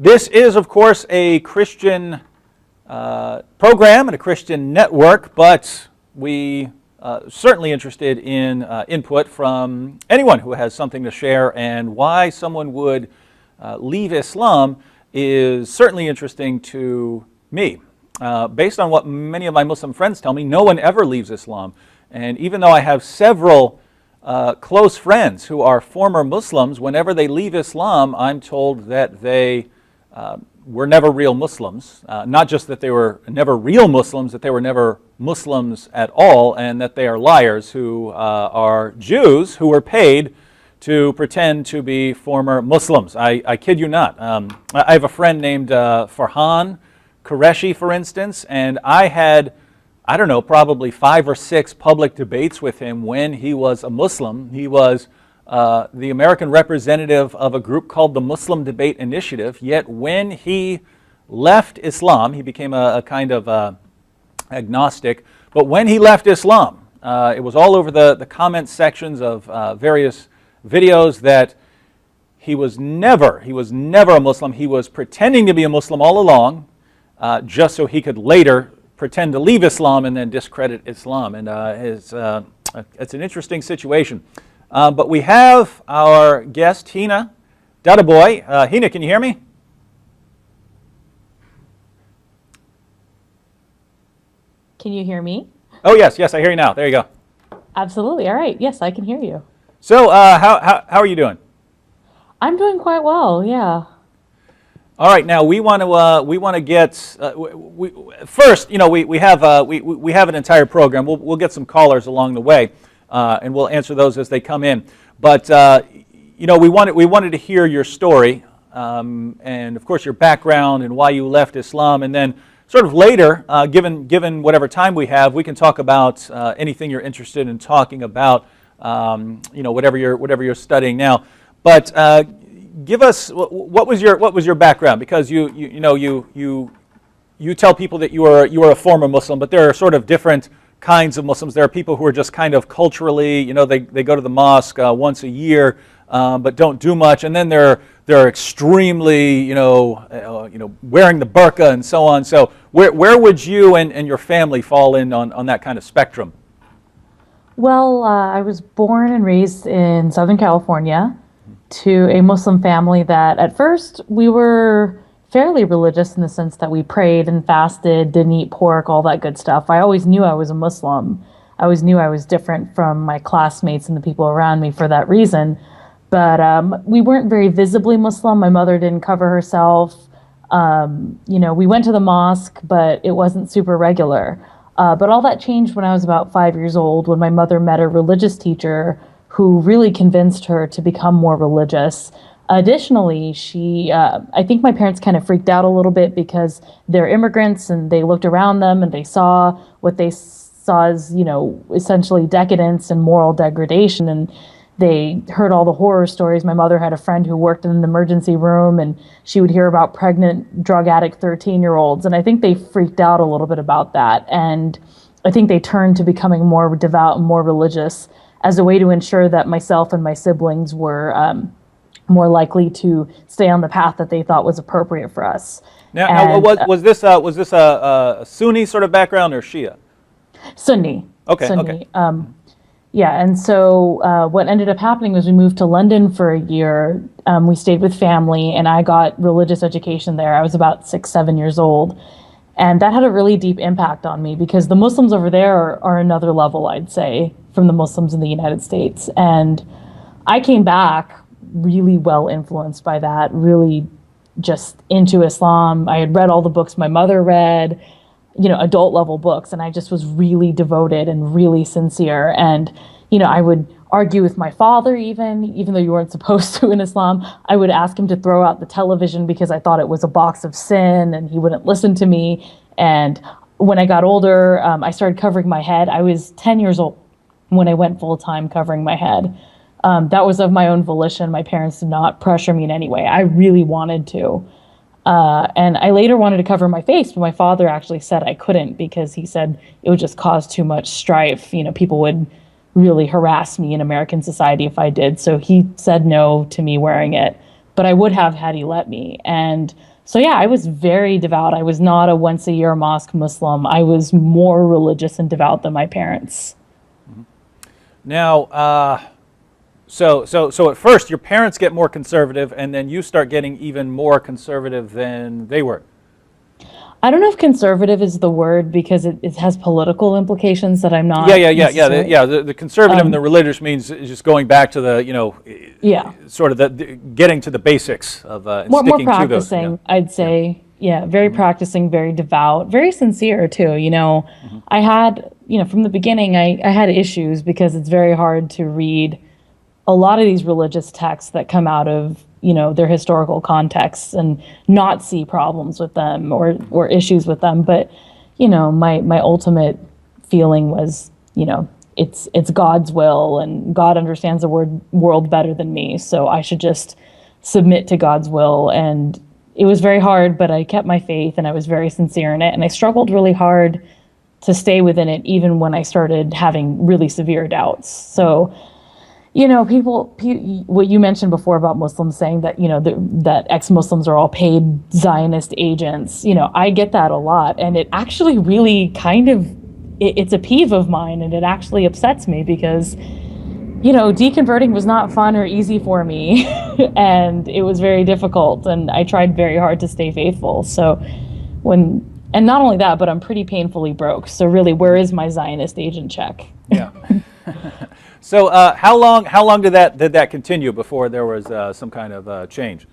This is, of course, a Christian program and a Christian network, but we certainly interested in input from anyone who has something to share, and why someone would leave Islam is certainly interesting to me. Based on what many of my Muslim friends tell me, no one ever leaves Islam. And even though I have several close friends who are former Muslims, whenever they leave Islam, I'm told that they were never real Muslims. Not just that they were never real Muslims, that they were never Muslims at all, and that they are liars who are Jews who were paid to pretend to be former Muslims. I kid you not. I have a friend named Farhan Qureshi, for instance, and I had, I don't know, probably 5 or 6 public debates with him when he was a Muslim. He was the American representative of a group called the Muslim Debate Initiative, yet when he left Islam, he became a kind of agnostic, but when he left Islam, it was all over the comment sections of various videos that he was never a Muslim. He was pretending to be a Muslim all along, just so he could later pretend to leave Islam and then discredit Islam. And it's an interesting situation. But we have our guest, Heina, Dadabhoy. Heina, can you hear me? Can you hear me? Oh, yes, I hear you now. There you go. Absolutely. All right. Yes, I can hear you. So, how are you doing? I'm doing quite well. Yeah. All right. Now we want to get first. You know, we have an entire program. We'll get some callers along the way, and we'll answer those as they come in. But you know, we wanted to hear your story, and of course your background and why you left Islam, and then sort of later, given whatever time we have, we can talk about anything you're interested in talking about. You know, whatever you're studying now. But give us what was your background, because you tell people that you are a former Muslim, but there are sort of different kinds of Muslims. There are people who are just kind of culturally, you know, they go to the mosque once a year, but don't do much, and then they're extremely, you know, wearing the burqa and so on. So where would you and your family fall in on that kind of spectrum? Well, I was born and raised in Southern California to a Muslim family that at first we were fairly religious in the sense that we prayed and fasted, didn't eat pork, all that good stuff. I always knew I was a Muslim. I always knew I was different from my classmates and the people around me for that reason. But we weren't very visibly Muslim. My mother didn't cover herself. You know, we went to the mosque, but it wasn't super regular. But all that changed when I was about 5 years old, when my mother met a religious teacher who really convinced her to become more religious. Additionally, I think my parents kind of freaked out a little bit because they're immigrants and they looked around them and they saw what they saw as, you know, essentially decadence and moral degradation. And they heard all the horror stories. My mother had a friend who worked in an emergency room, and she would hear about pregnant, drug addict 13-year-olds. And I think they freaked out a little bit about that. And I think they turned to becoming more devout and more religious as a way to ensure that myself and my siblings were more likely to stay on the path that they thought was appropriate for us. Now was this a Sunni sort of background or Shia? Sunni. Okay. Sunni. Okay. Yeah, and so what ended up happening was we moved to London for a year. We stayed with family, and I got religious education there. I was about 6, 7 years old. And that had a really deep impact on me because the Muslims over there are another level, I'd say, from the Muslims in the United States. And I came back really well influenced by that, really just into Islam. I had read all the books my mother read, you know, adult level books, and I just was really devoted and really sincere. And, you know, I would argue with my father even though you weren't supposed to in Islam. I would ask him to throw out the television because I thought it was a box of sin, and he wouldn't listen to me. And when I got older, I started covering my head. I was 10 years old when I went full-time covering my head. That was of my own volition. My parents did not pressure me in any way. I really wanted to. And I later wanted to cover my face, but my father actually said I couldn't because he said it would just cause too much strife. You know, people would really harass me in American society if I did. So he said no to me wearing it. but I would have had he let me. And so, yeah, I was very devout. I was not a once a year mosque Muslim. I was more religious and devout than my parents. Now, so at first your parents get more conservative, and then you start getting even more conservative than they were. I don't know if conservative is the word because it has political implications that I'm not. The conservative and the religious means just going back to the, sort of the getting to the basics of more sticking practicing, to those. I'd say. Yeah, very practicing, very devout, very sincere too. I had, from the beginning, I had issues because it's very hard to read a lot of these religious texts that come out of their historical contexts and not see problems with them or issues with them. But my ultimate feeling was it's God's will, and God understands the world better than me, so I should just submit to God's will. And it was very hard, but I kept my faith and I was very sincere in it, and I struggled really hard to stay within it even when I started having really severe doubts. So what you mentioned before about Muslims saying that, that ex-Muslims are all paid Zionist agents, I get that a lot. And it actually really it's a peeve of mine, and it actually upsets me because, deconverting was not fun or easy for me. And it was very difficult, and I tried very hard to stay faithful. So and not only that, but I'm pretty painfully broke. So really, where is my Zionist agent check? Yeah. So how long did that continue before there was some kind of change?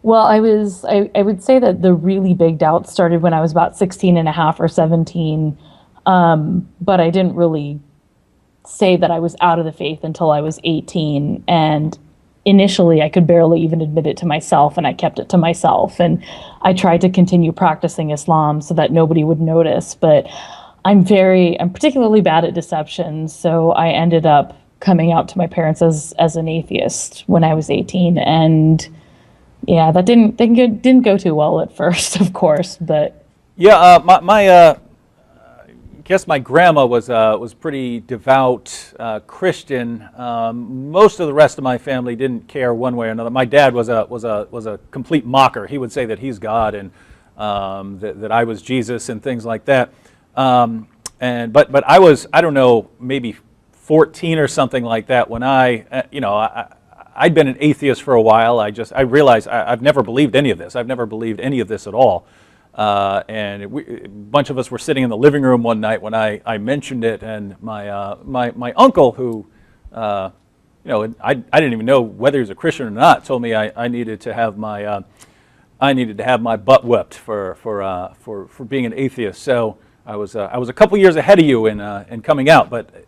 Well, I would say that the really big doubts started when I was about 16 and a half or 17. But I didn't really say that I was out of the faith until I was 18. And initially I could barely even admit it to myself, and I kept it to myself. And I tried to continue practicing Islam so that nobody would notice. But I'm particularly bad at deception, so I ended up coming out to my parents as an atheist when I was 18, and yeah, that didn't go too well at first, of course, but yeah, I guess my grandma was pretty devout Christian. Most of the rest of my family didn't care one way or another. My dad was a complete mocker. He would say that he's God and that I was Jesus and things like that. But I was, I don't know, maybe 14 or something like that when I'd been an atheist for a while. I realized I've never believed any of this. I've never believed any of this at all. A bunch of us were sitting in the living room one night when I mentioned it, and my uncle, who I didn't even know whether he was a Christian or not, told me I needed to have my butt whipped for being an atheist. So I was a couple years ahead of you in coming out, but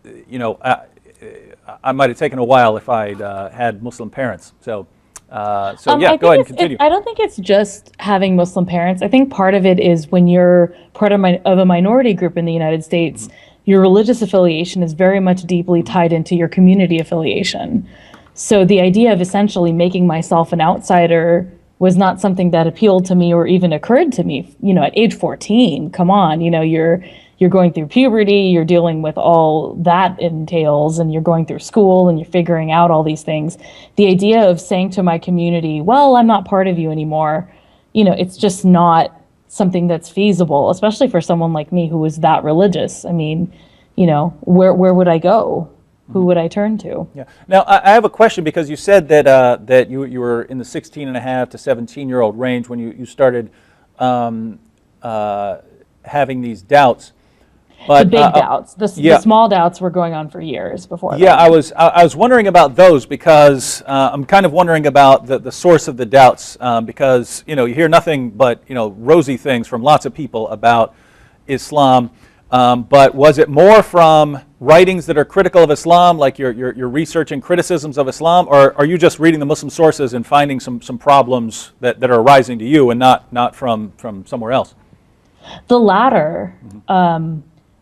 I might have taken a while if I'd had Muslim parents. So yeah, go ahead and continue. I don't think it's just having Muslim parents. I think part of it is when you're part of a minority group in the United States, your religious affiliation is very much deeply tied into your community affiliation. So the idea of essentially making myself an outsider was not something that appealed to me or even occurred to me, at age 14. Come on, you're going through puberty, you're dealing with all that entails, and you're going through school and you're figuring out all these things. The idea of saying to my community, well, I'm not part of you anymore, it's just not something that's feasible, especially for someone like me who was that religious. I mean, where would I go? Who would I turn to? Yeah. Now, I have a question, because you said that you were in the 16 and a half to 17-year-old range when you started having these doubts. But, the big doubts. The small doubts were going on for years before that. Yeah, I was wondering about those, because I'm kind of wondering about the source of the doubts, because you hear nothing but rosy things from lots of people about Islam. But was it more from writings that are critical of Islam, like your research and criticisms of Islam, or are you just reading the Muslim sources and finding some problems that are arising to you and not from somewhere else? The latter.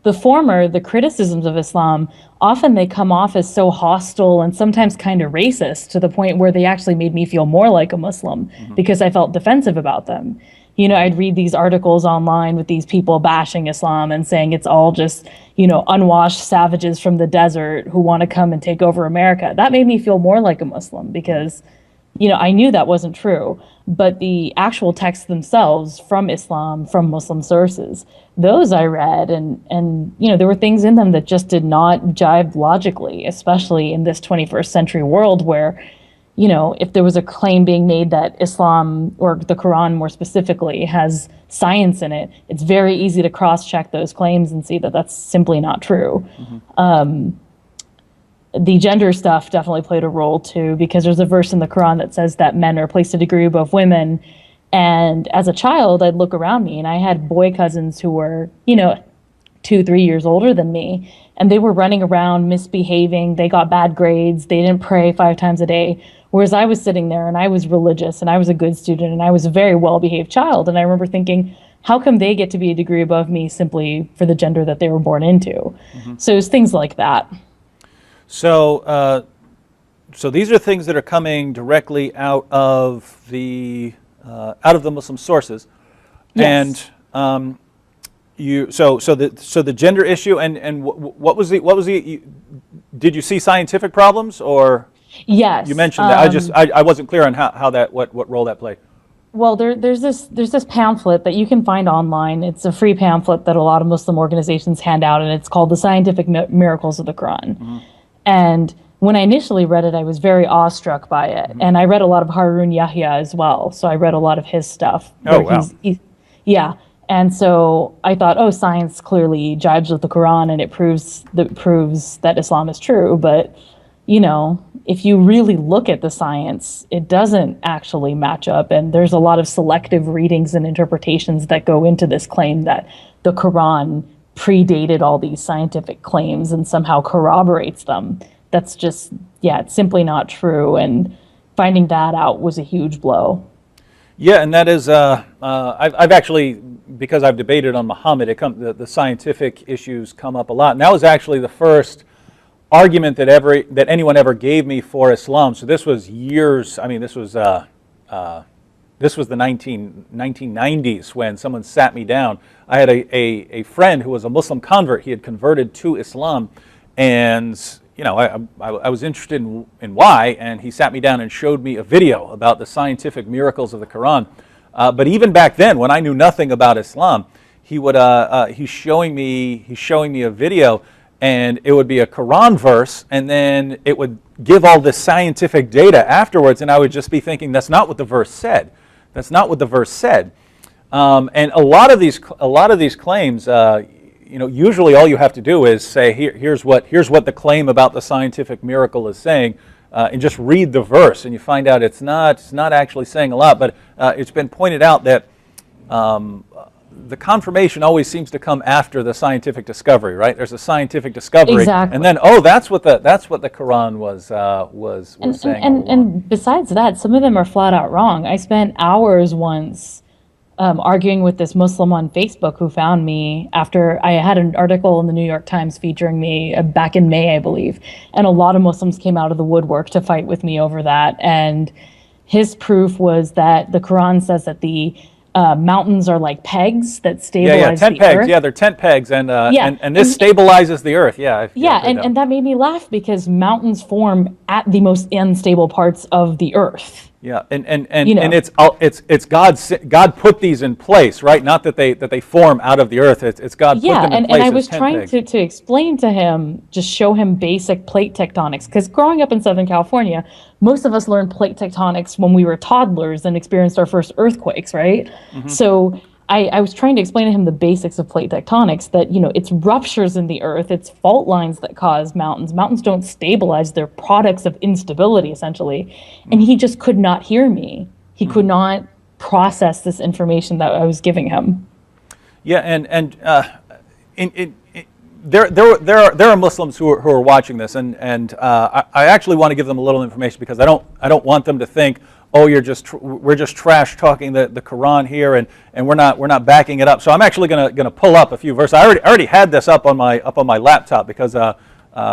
The former, the criticisms of Islam, often they come off as so hostile and sometimes kind of racist, to the point where they actually made me feel more like a Muslim because I felt defensive about them. I'd read these articles online with these people bashing Islam and saying it's all just, unwashed savages from the desert who want to come and take over America. That made me feel more like a Muslim because, I knew that wasn't true, but the actual texts themselves from Islam, from Muslim sources, those I read, and there were things in them that just did not jive logically, especially in this 21st century world where, if there was a claim being made that Islam, or the Quran more specifically, has science in it, it's very easy to cross-check those claims and see that that's simply not true. The gender stuff definitely played a role too, because there's a verse in the Quran that says that men are placed a degree above women. And as a child, I'd look around me and I had boy cousins who were, 2-3 years older than me, and they were running around misbehaving. They got bad grades. They didn't pray 5 times a day. Whereas I was sitting there and I was religious and I was a good student and I was a very well-behaved child. And I remember thinking, how come they get to be a degree above me simply for the gender that they were born into? So it was things like that. So, so these are things that are coming directly out of the Muslim sources, Yes. and so the gender issue, and what was the did you see scientific problems, or Yes. you mentioned that I wasn't clear on how that what role that played. Well, there's this pamphlet that you can find online. It's a free pamphlet that a lot of Muslim organizations hand out, and it's called The Scientific Miracles of the Quran. And when I initially read it, I was very awestruck by it. And I read a lot of Harun Yahya as well. So I read a lot of his stuff. Oh, wow. Yeah. And so I thought, oh, science clearly jibes with the Quran and it proves that Islam is true. But, if you really look at the science, it doesn't actually match up. And there's a lot of selective readings and interpretations that go into this claim that the Quran predated all these scientific claims and somehow corroborates them. That's just, it's simply not true. And finding that out was a huge blow. Yeah, and that is, I've actually, because I've debated on Muhammad, the scientific issues come up a lot. And that was actually the first argument that anyone ever gave me for Islam. So this was years, this was the 1990s when someone sat me down. I had a friend who was a Muslim convert. He had converted to Islam, and I was interested in why, and he sat me down and showed me a video about the scientific miracles of the Quran. But even back then, when I knew nothing about Islam, he's showing me a video, and it would be a Quran verse, and then it would give all this scientific data afterwards, and I would just be thinking, that's not what the verse said. That's not what the verse said. And a lot of these claims, usually all you have to do is say, here's what the claim about the scientific miracle is saying, and just read the verse, and you find out it's not actually saying a lot. But it's been pointed out that the confirmation always seems to come after the scientific discovery, right? There's a scientific discovery, Exactly. and then that's what the Quran was saying. And besides that, some of them are flat out wrong. I spent hours once arguing with this Muslim on Facebook who found me after I had an article in the New York Times featuring me back in May, I believe, and a lot of Muslims came out of the woodwork to fight with me over that. And his proof was that the Quran says that the mountains are like pegs that stabilize tent the pegs. earth. Yeah, they're tent pegs, and this stabilizes the earth. And that made me laugh because mountains form at the most unstable parts of the earth. Yeah, and it's God put these in place, right? Not that they form out of the earth. It's God put them in place. And I was as tent trying pegs. to explain to him, just show him basic plate tectonics, because growing up in Southern California, most of us learned plate tectonics when we were toddlers and experienced our first earthquakes, right? So I was trying to explain to him the basics of plate tectonics, that, it's ruptures in the earth, it's fault lines that cause mountains. Mountains don't stabilize, they're products of instability, essentially. And he just could not hear me. He could not process this information that I was giving him. Yeah, and there are Muslims who are watching this, and I actually want to give them a little information, because I don't want them to think, oh, we're just trash talking the Quran here, and we're not backing it up. So I'm actually gonna pull up a few verses. I already had this up on my laptop, because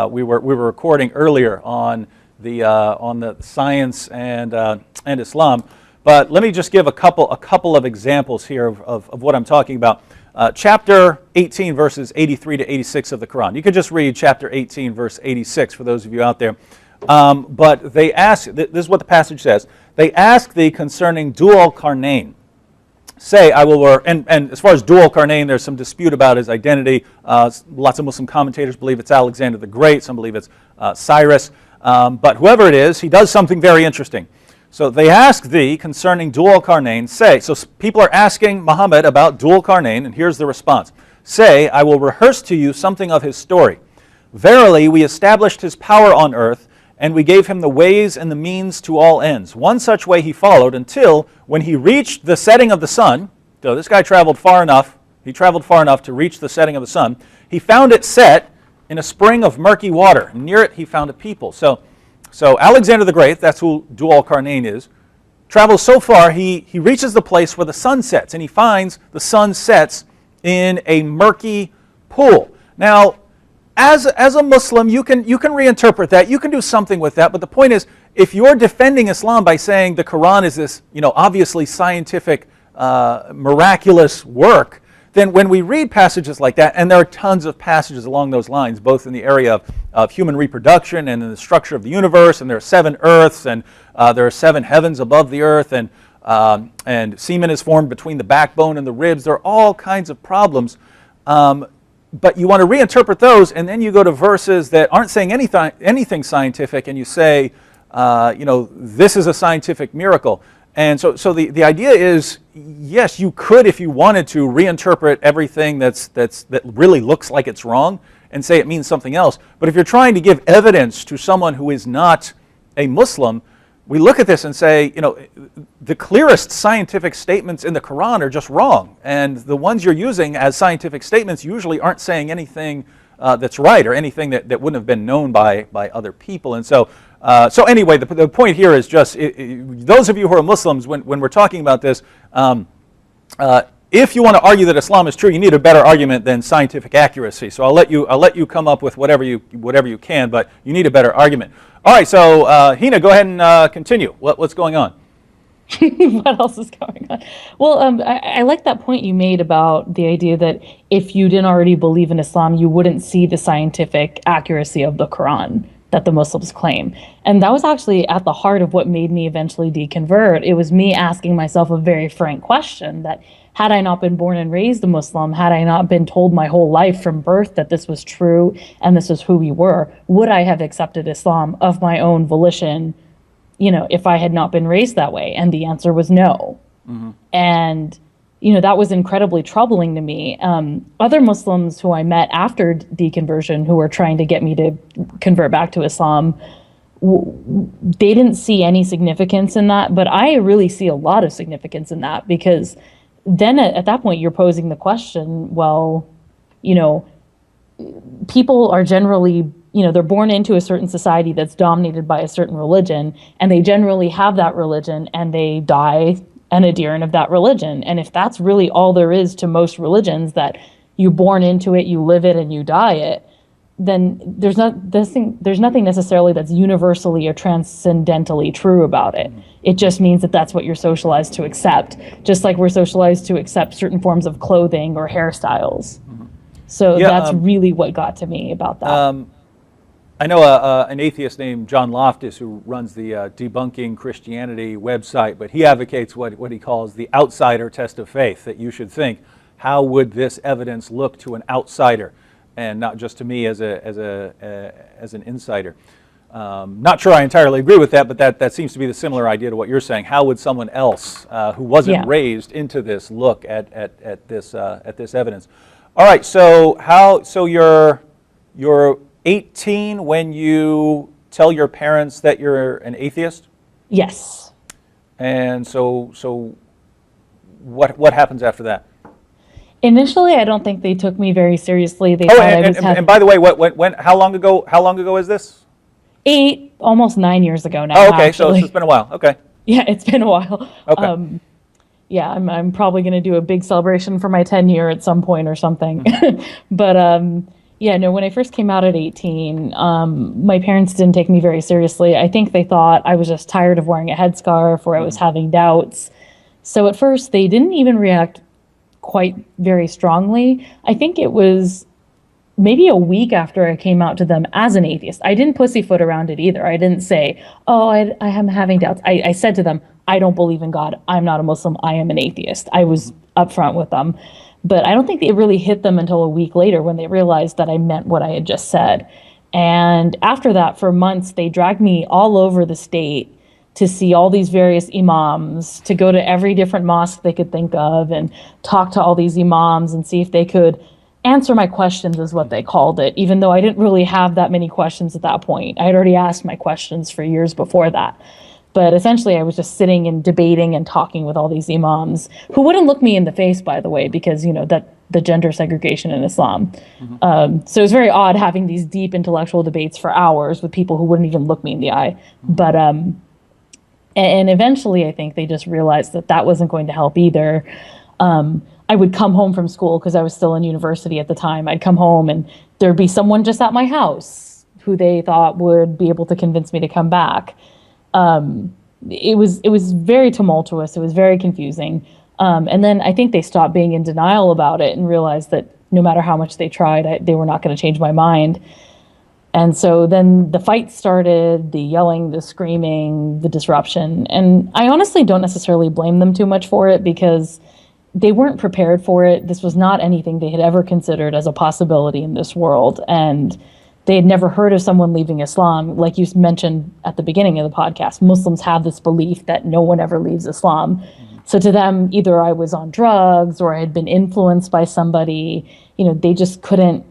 we were recording earlier on the science and Islam. But let me just give a couple of examples here of what I'm talking about. Chapter 18, verses 83 to 86 of the Quran. You could just read chapter 18, verse 86 for those of you out there. But they ask, this is what the passage says. they ask thee concerning dual carnane. Say, I will, and as far as dual carnane, there's some dispute about his identity. Lots of Muslim commentators believe it's Alexander the Great. Some believe it's Cyrus. But whoever it is, he does something very interesting. So they ask thee concerning dual carnane. Say, so people are asking Muhammad about dual carnane, and here's the response. Say, I will rehearse to you something of his story. Verily, we established his power on earth, and we gave him the ways and the means to all ends. One such way he followed until, when he reached the setting of the sun, so this guy traveled far enough, he traveled far enough to reach the setting of the sun, he found it set in a spring of murky water. Near it he found a people. So Alexander the Great, that's who Dual Carnane is, travels so far, he reaches the place where the sun sets, and he finds the sun sets in a murky pool. Now, as a Muslim, you can reinterpret that. You can do something with that. But the point is, if you're defending Islam by saying the Quran is this, obviously scientific, miraculous work, then when we read passages like that, and there are tons of passages along those lines, both in the area of human reproduction and in the structure of the universe, and there are 7 earths, and there are 7 heavens above the earth, and semen is formed between the backbone and the ribs. There are all kinds of problems. But you want to reinterpret those, and then you go to verses that aren't saying anything scientific, and you say, this is a scientific miracle. And so the idea is, yes, you could, if you wanted to, reinterpret everything that really looks like it's wrong and say it means something else. But if you're trying to give evidence to someone who is not a Muslim, we look at this and say, the clearest scientific statements in the Quran are just wrong. And the ones you're using as scientific statements usually aren't saying anything that's right, or anything that wouldn't have been known by other people. And so anyway, the point here is just, those of you who are Muslims, when we're talking about this, if you want to argue that Islam is true, you need a better argument than scientific accuracy. So I'll let you come up with whatever you can, but you need a better argument. All right, so Heina, go ahead and continue. What's going on? What else is going on? Well, I like that point you made about the idea that if you didn't already believe in Islam, you wouldn't see the scientific accuracy of the Quran that the Muslims claim. And that was actually at the heart of what made me eventually deconvert. It was me asking myself a very frank question that, had I not been born and raised a Muslim, had I not been told my whole life from birth that this was true and this is who we were, would I have accepted Islam of my own volition, if I had not been raised that way? And the answer was no. Mm-hmm. And, that was incredibly troubling to me. Other Muslims who I met after deconversion who were trying to get me to convert back to Islam, they didn't see any significance in that, but I really see a lot of significance in that, because then at that point you're posing the question, well, people are generally, they're born into a certain society that's dominated by a certain religion, and they generally have that religion, and they die an adherent of that religion. And if that's really all there is to most religions, that you're born into it, you live it, and you die it, then there's nothing necessarily that's universally or transcendentally true about it. It just means that that's what you're socialized to accept, just like we're socialized to accept certain forms of clothing or hairstyles. So that's really what got to me about that. I know an atheist named John Loftus who runs the Debunking Christianity website, but he advocates what he calls the outsider test of faith, that you should think, how would this evidence look to an outsider, and not just to me as an insider. Not sure I entirely agree with that, but that seems to be the similar idea to what you're saying. How would someone else who wasn't raised into this look at this evidence? All right, so you're 18 when you tell your parents that you're an atheist? Yes. And so what happens after that? Initially, I don't think they took me very seriously. They thought I was and by the way, how long ago is this? 8, almost 9 years ago now. Oh, okay, actually. so it's been a while. Okay. Yeah, it's been a while. Okay. Yeah, I'm probably going to do a big celebration for my 10-year at some point or something. But when I first came out at 18, my parents didn't take me very seriously. I think they thought I was just tired of wearing a headscarf, or I was having doubts. So at first, they didn't even react quite very strongly. I think it was maybe a week after I came out to them as an atheist. I didn't pussyfoot around it either. I didn't say, oh, I am having doubts. I said to them, I don't believe in God. I'm not a Muslim. I am an atheist. I was upfront with them. But I don't think it really hit them until a week later when they realized that I meant what I had just said. And after that, for months, they dragged me all over the state to see all these various imams, to go to every different mosque they could think of and talk to all these imams and see if they could answer my questions, is what they called it, even though I didn't really have that many questions at that point. I had already asked my questions for years before that. But essentially, I was just sitting and debating and talking with all these imams who wouldn't look me in the face, by the way, because, that the gender segregation in Islam. So it was very odd having these deep intellectual debates for hours with people who wouldn't even look me in the eye. But and eventually, I think they just realized that that wasn't going to help either. I would come home from school because I was still in university at the time. I'd come home and there'd be someone just at my house who they thought would be able to convince me to come back. It was very tumultuous. It was very confusing. And then I think they stopped being in denial about it and realized that no matter how much they tried, they were not going to change my mind. And so then the fight started, the yelling, the screaming, the disruption. And I honestly don't necessarily blame them too much for it because they weren't prepared for it. This was not anything they had ever considered as a possibility in this world. And they had never heard of someone leaving Islam. Like you mentioned at the beginning of the podcast, Muslims have this belief that no one ever leaves Islam. So to them, either I was on drugs or I had been influenced by somebody. They just couldn't,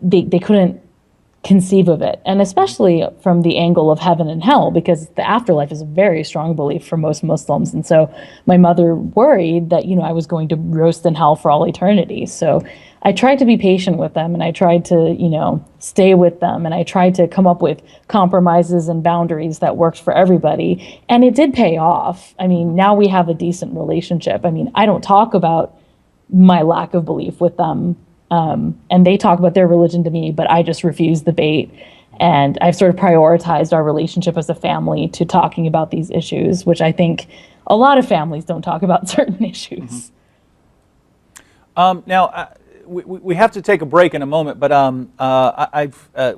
they couldn't conceive of it. And especially from the angle of heaven and hell, because the afterlife is a very strong belief for most Muslims. And so my mother worried that, I was going to roast in hell for all eternity. So I tried to be patient with them and I tried to, stay with them and I tried to come up with compromises and boundaries that worked for everybody. And it did pay off. I mean, now we have a decent relationship. I mean, I don't talk about my lack of belief with them. And they talk about their religion to me, but I just refuse the bait. And I've sort of prioritized our relationship as a family to talking about these issues, which I think a lot of families don't talk about certain issues. Now, we have to take a break in a moment, but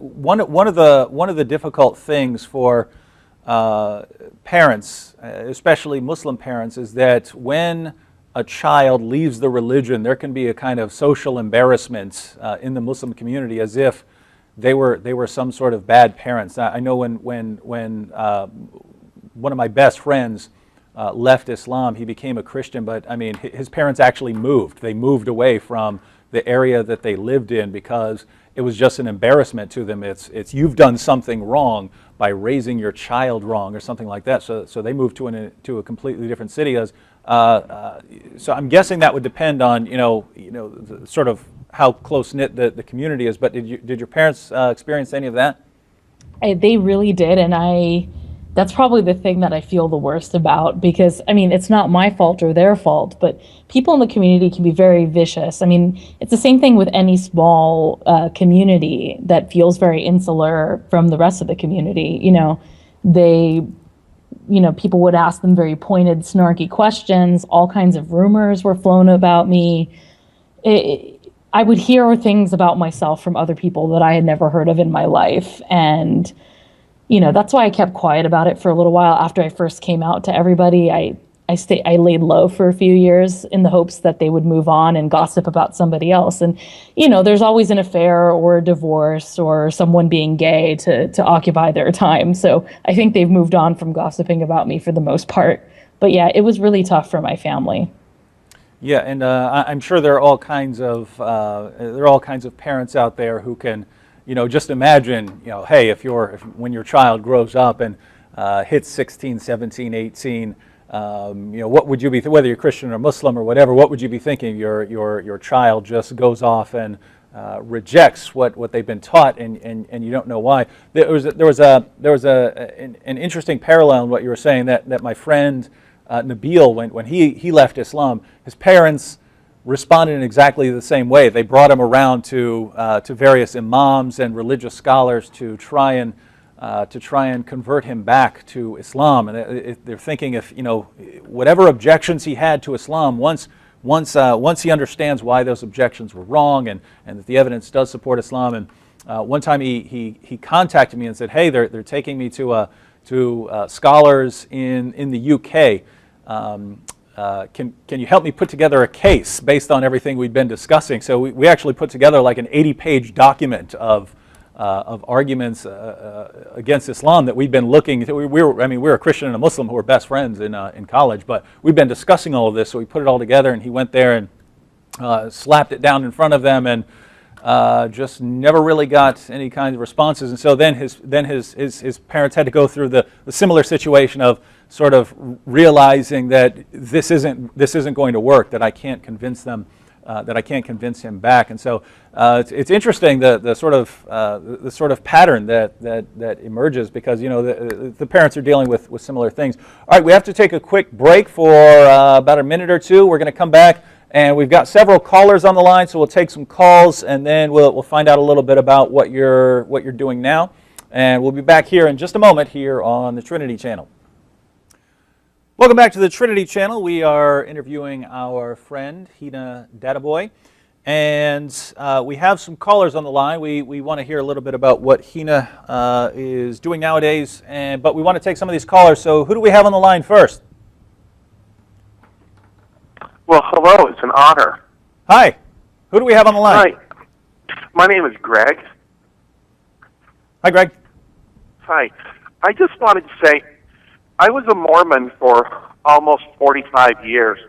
one of the difficult things for parents, especially Muslim parents, is that when a child leaves the religion, there can be a kind of social embarrassment in the Muslim community, as if they were some sort of bad parents. I know when one of my best friends left Islam, he became a Christian, but I mean his parents actually moved. They moved away from the area that they lived in because it was just an embarrassment to them. It's you've done something wrong by raising your child wrong or something like that. So they moved to a completely different city. So I'm guessing that would depend on sort of how close knit the community is. But did your parents experience any of that? They really did, and that's probably the thing that I feel the worst about, because I mean it's not my fault or their fault, but people in the community can be very vicious. I mean, it's the same thing with any small community that feels very insular from the rest of the community. People would ask them very pointed, snarky questions. All kinds of rumors were flown about me. I would hear things about myself from other people that I had never heard of in my life. And, that's why I kept quiet about it for a little while. After I first came out to everybody, I laid low for a few years in the hopes that they would move on and gossip about somebody else. And, there's always an affair or a divorce or someone being gay to occupy their time. So I think they've moved on from gossiping about me for the most part. But yeah, it was really tough for my family. Yeah, and I'm sure there are all kinds of parents out there who can, just imagine, hey, when your child grows up and hits 16, 17, 18. What would you be, whether you're Christian or Muslim or whatever, what would you be thinking? Your child just goes off and rejects what they've been taught, and you don't know why. There was an interesting parallel in what you were saying, that my friend Nabil, when he left Islam, his parents responded in exactly the same way. They brought him around to various imams and religious scholars to try and convert him back to Islam. And they're thinking, if whatever objections he had to Islam, once once he understands why those objections were wrong and that the evidence does support Islam. And one time he contacted me and said, hey, they're taking me to scholars in the UK. Can you help me put together a case based on everything we'd been discussing? So we actually put together like an 80-page document of arguments against Islam that we'd been looking. We were a Christian and a Muslim who were best friends in college, but we've been discussing all of this. So we put it all together, and he went there and slapped it down in front of them, and just never really got any kind of responses. And so then his parents had to go through the similar situation of sort of realizing that this isn't going to work, that I can't convince them, that I can't convince him back. And so it's interesting the sort of pattern that emerges, because the parents are dealing with similar things. All right, we have to take a quick break for about a minute or two. We're going to come back, and we've got several callers on the line, so we'll take some calls, and then we'll find out a little bit about what you're doing now. And we'll be back here in just a moment here on the Trinity Channel. Welcome back to the Trinity Channel. We are interviewing our friend, Heina Dadabhoy, and we have some callers on the line. We want to hear a little bit about what Heina is doing nowadays, but we want to take some of these callers. So who do we have on the line first? Well, hello. It's an honor. Hi. Who do we have on the line? Hi. My name is Greg. Hi, Greg. Hi. I just wanted to say, I was a Mormon for almost 45 years.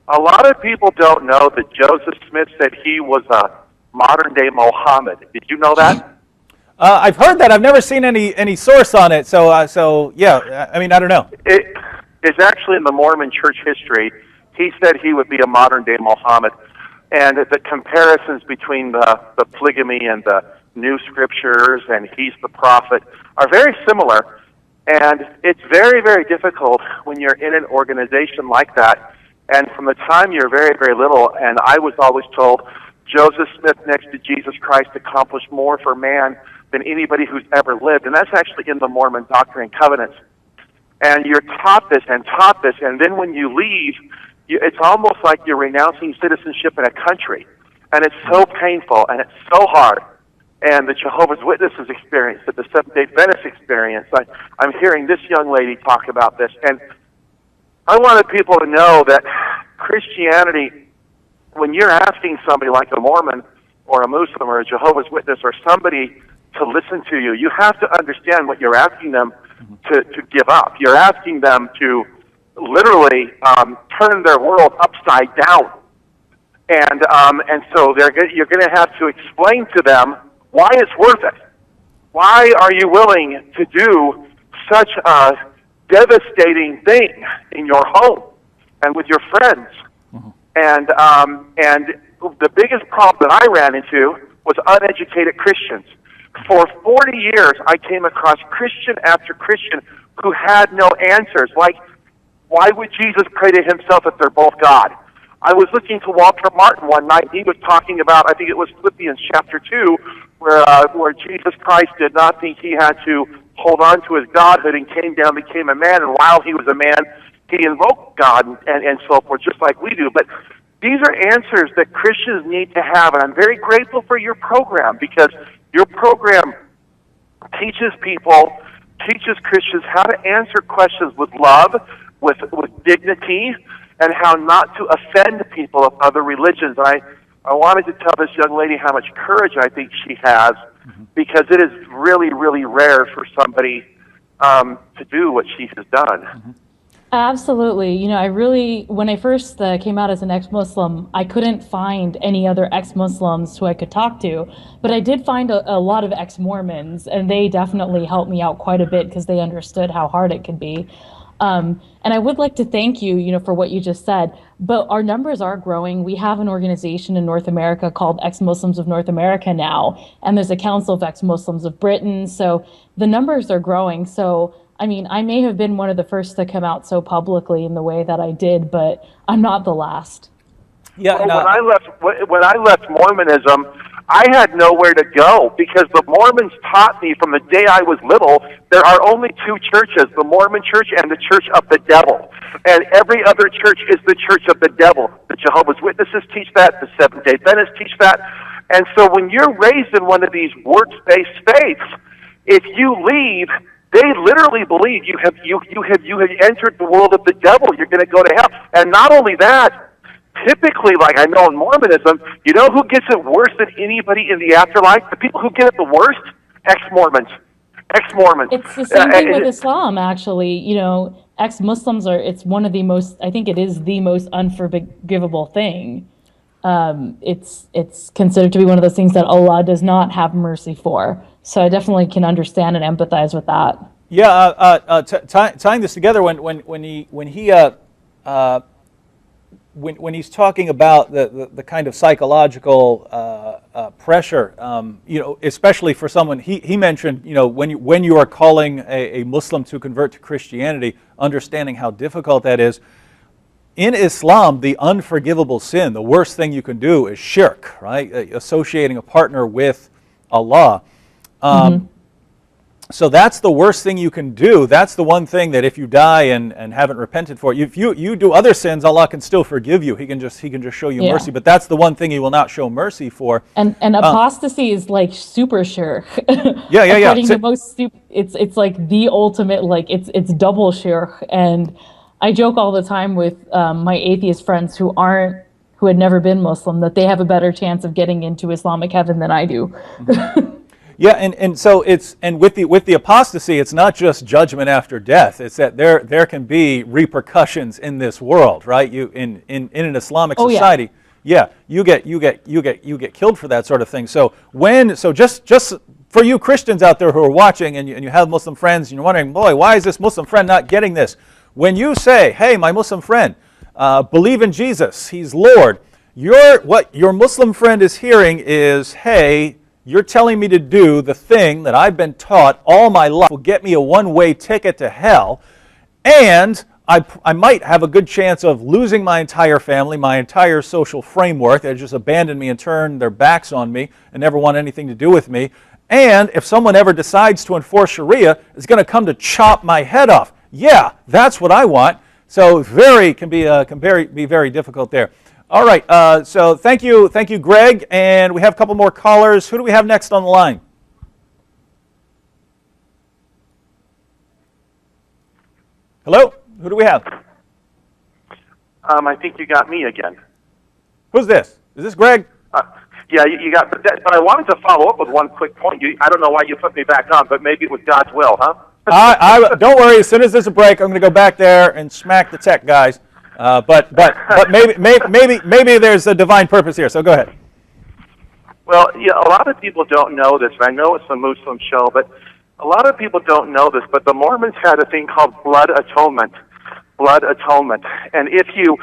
A lot of people don't know that Joseph Smith said he was a modern-day Mohammed. Did you know that? I've heard that. I've never seen any source on it. So yeah, I mean, I don't know. It's actually in the Mormon church history. He said he would be a modern-day Mohammed. And the comparisons between the polygamy and the new scriptures and he's the prophet are very similar. And it's very, very difficult when you're in an organization like that. And from the time you're very, very little, and I was always told, Joseph Smith next to Jesus Christ accomplished more for man than anybody who's ever lived. And that's actually in the Mormon Doctrine and Covenants. And you're taught this, and then when you leave, it's almost like you're renouncing citizenship in a country. And it's so painful, and it's so hard. And the Jehovah's Witnesses experience, the Seventh-day Adventist experience. I'm hearing this young lady talk about this. And I wanted people to know that Christianity, when you're asking somebody like a Mormon or a Muslim or a Jehovah's Witness or somebody to listen to you, you have to understand what you're asking them to give up. You're asking them to literally turn their world upside down. And so you're going to have to explain to them why it's worth it. Why are you willing to do such a devastating thing in your home and with your friends? Mm-hmm. And the biggest problem that I ran into was uneducated Christians. For 40 years, I came across Christian after Christian who had no answers. Like, why would Jesus pray to himself if they're both God? I was listening to Walter Martin one night. He was talking about, I think it was Philippians chapter 2, where Jesus Christ did not think he had to hold on to his godhood and came down, became a man, and while he was a man, he invoked God and so forth, just like we do. But these are answers that Christians need to have, and I'm very grateful for your program, because your program teaches Christians how to answer questions with love, with dignity, and how not to offend people of other religions. I wanted to tell this young lady how much courage I think she has, because it is really, really rare for somebody to do what she has done. Absolutely. When I first came out as an ex-Muslim, I couldn't find any other ex-Muslims who I could talk to, but I did find a lot of ex-Mormons, and they definitely helped me out quite a bit because they understood how hard it could be. And I would like to thank you, for what you just said, but our numbers are growing. We have an organization in North America called Ex-Muslims of North America now, and there's a Council of Ex-Muslims of Britain, so the numbers are growing. So, I may have been one of the first to come out so publicly in the way that I did, but I'm not the last. Yeah. Well, when I left Mormonism, I had nowhere to go because the Mormons taught me from the day I was little there are only two churches, the Mormon church and the church of the devil. And every other church is the church of the devil. The Jehovah's Witnesses teach that. The Seventh-day Adventists teach that. And so when you're raised in one of these works-based faiths, if you leave, they literally believe you have entered the world of the devil. You're going to go to hell. And not only that, typically, like I know in Mormonism, you know who gets it worse than anybody in the afterlife? The people who get it the worst? Ex-Mormons. Ex-Mormons. It's the same thing with Islam, actually. You know, ex-Muslims it's one of the most, I think it is the most unforgivable thing. It's considered to be one of those things that Allah does not have mercy for. So I definitely can understand and empathize with that. Yeah, tying this together, when he's talking about the kind of psychological pressure, you know, especially for someone, he mentioned, you know, when you are calling a Muslim to convert to Christianity, understanding how difficult that is. In Islam, the unforgivable sin, the worst thing you can do is shirk, right? Associating a partner with Allah. So that's the worst thing you can do. That's the one thing that if you die and haven't repented for, if you do other sins, Allah can still forgive you. He can just show you mercy. But that's the one thing He will not show mercy for. And apostasy is like super shirk. Yeah. According to most, it's like the ultimate, like it's double shirk. And I joke all the time with my atheist friends who had never been Muslim that they have a better chance of getting into Islamic heaven than I do. Yeah, and so with the apostasy, it's not just judgment after death. It's that there can be repercussions in this world, right? You in an Islamic society, you get killed for that sort of thing. So just for you Christians out there who are watching and you have Muslim friends and you're wondering, boy, why is this Muslim friend not getting this? When you say, hey, my Muslim friend, believe in Jesus, He's Lord, what your Muslim friend is hearing is, hey, you're telling me to do the thing that I've been taught all my life will get me a one-way ticket to hell, and I might have a good chance of losing my entire family, my entire social framework. They just abandoned me and turned their backs on me and never want anything to do with me. And if someone ever decides to enforce Sharia, it's going to come to chop my head off. Yeah, that's what I want. So can be very difficult there. All right, so thank you, Greg, and we have a couple more callers. Who do we have next on the line? Hello, who do we have? I think you got me again. Who's this? Is this Greg? Yeah, you got. But I wanted to follow up with one quick point. I don't know why you put me back on, but maybe it was God's will, huh? Don't worry. As soon as there's a break, I'm going to go back there and smack the tech guys. But maybe there's a divine purpose here. So go ahead. Well, yeah, a lot of people don't know this. And I know it's a Muslim show, but a lot of people don't know this. But the Mormons had a thing called blood atonement. Blood atonement. And if you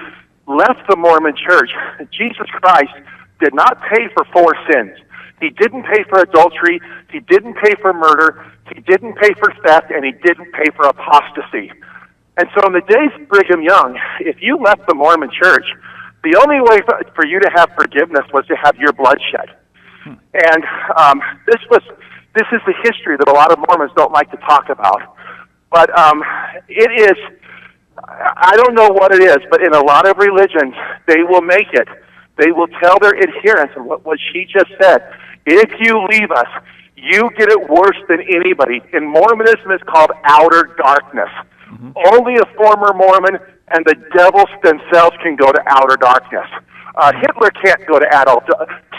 left the Mormon Church, Jesus Christ did not pay for 4 sins. He didn't pay for adultery. He didn't pay for murder. He didn't pay for theft, and he didn't pay for apostasy. And so in the days of Brigham Young, if you left the Mormon Church, the only way for you to have forgiveness was to have your blood shed. And this is the history that a lot of Mormons don't like to talk about. But it is, I don't know what it is, but in a lot of religions, they will make it. They will tell their adherents, and what she just said, if you leave us, you get it worse than anybody. In Mormonism, it's called outer darkness. Mm-hmm. Only a former Mormon and the devils themselves can go to outer darkness. Hitler can't go to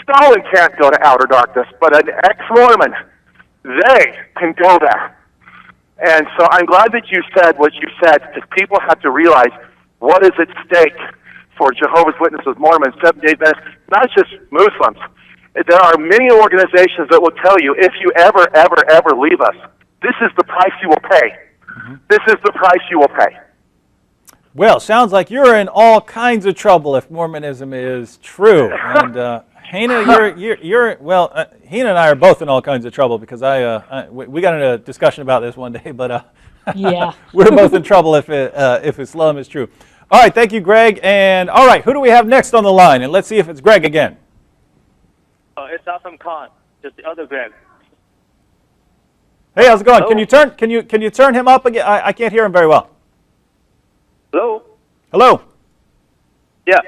Stalin can't go to outer darkness, but an ex-Mormon, they can go there. And so I'm glad that you said what you said, because people have to realize what is at stake for Jehovah's Witnesses, Mormons, Seventh-day Adventists, not just Muslims. There are many organizations that will tell you, if you ever leave us, this is the price you will pay. Mm-hmm. This is the price you will pay. Well, sounds like you're in all kinds of trouble if Mormonism is true. And Heina, Heina and I are both in all kinds of trouble, because we got into a discussion about this one day, but yeah, we're both in trouble if Islam is true. All right, thank you, Greg. And all right, who do we have next on the line? And let's see if it's Greg again. It's Awesome Khan, just the other Greg. Hey, how's it going? Hello? Can you turn him up again? I can't hear him very well. Hello? Hello. Yeah.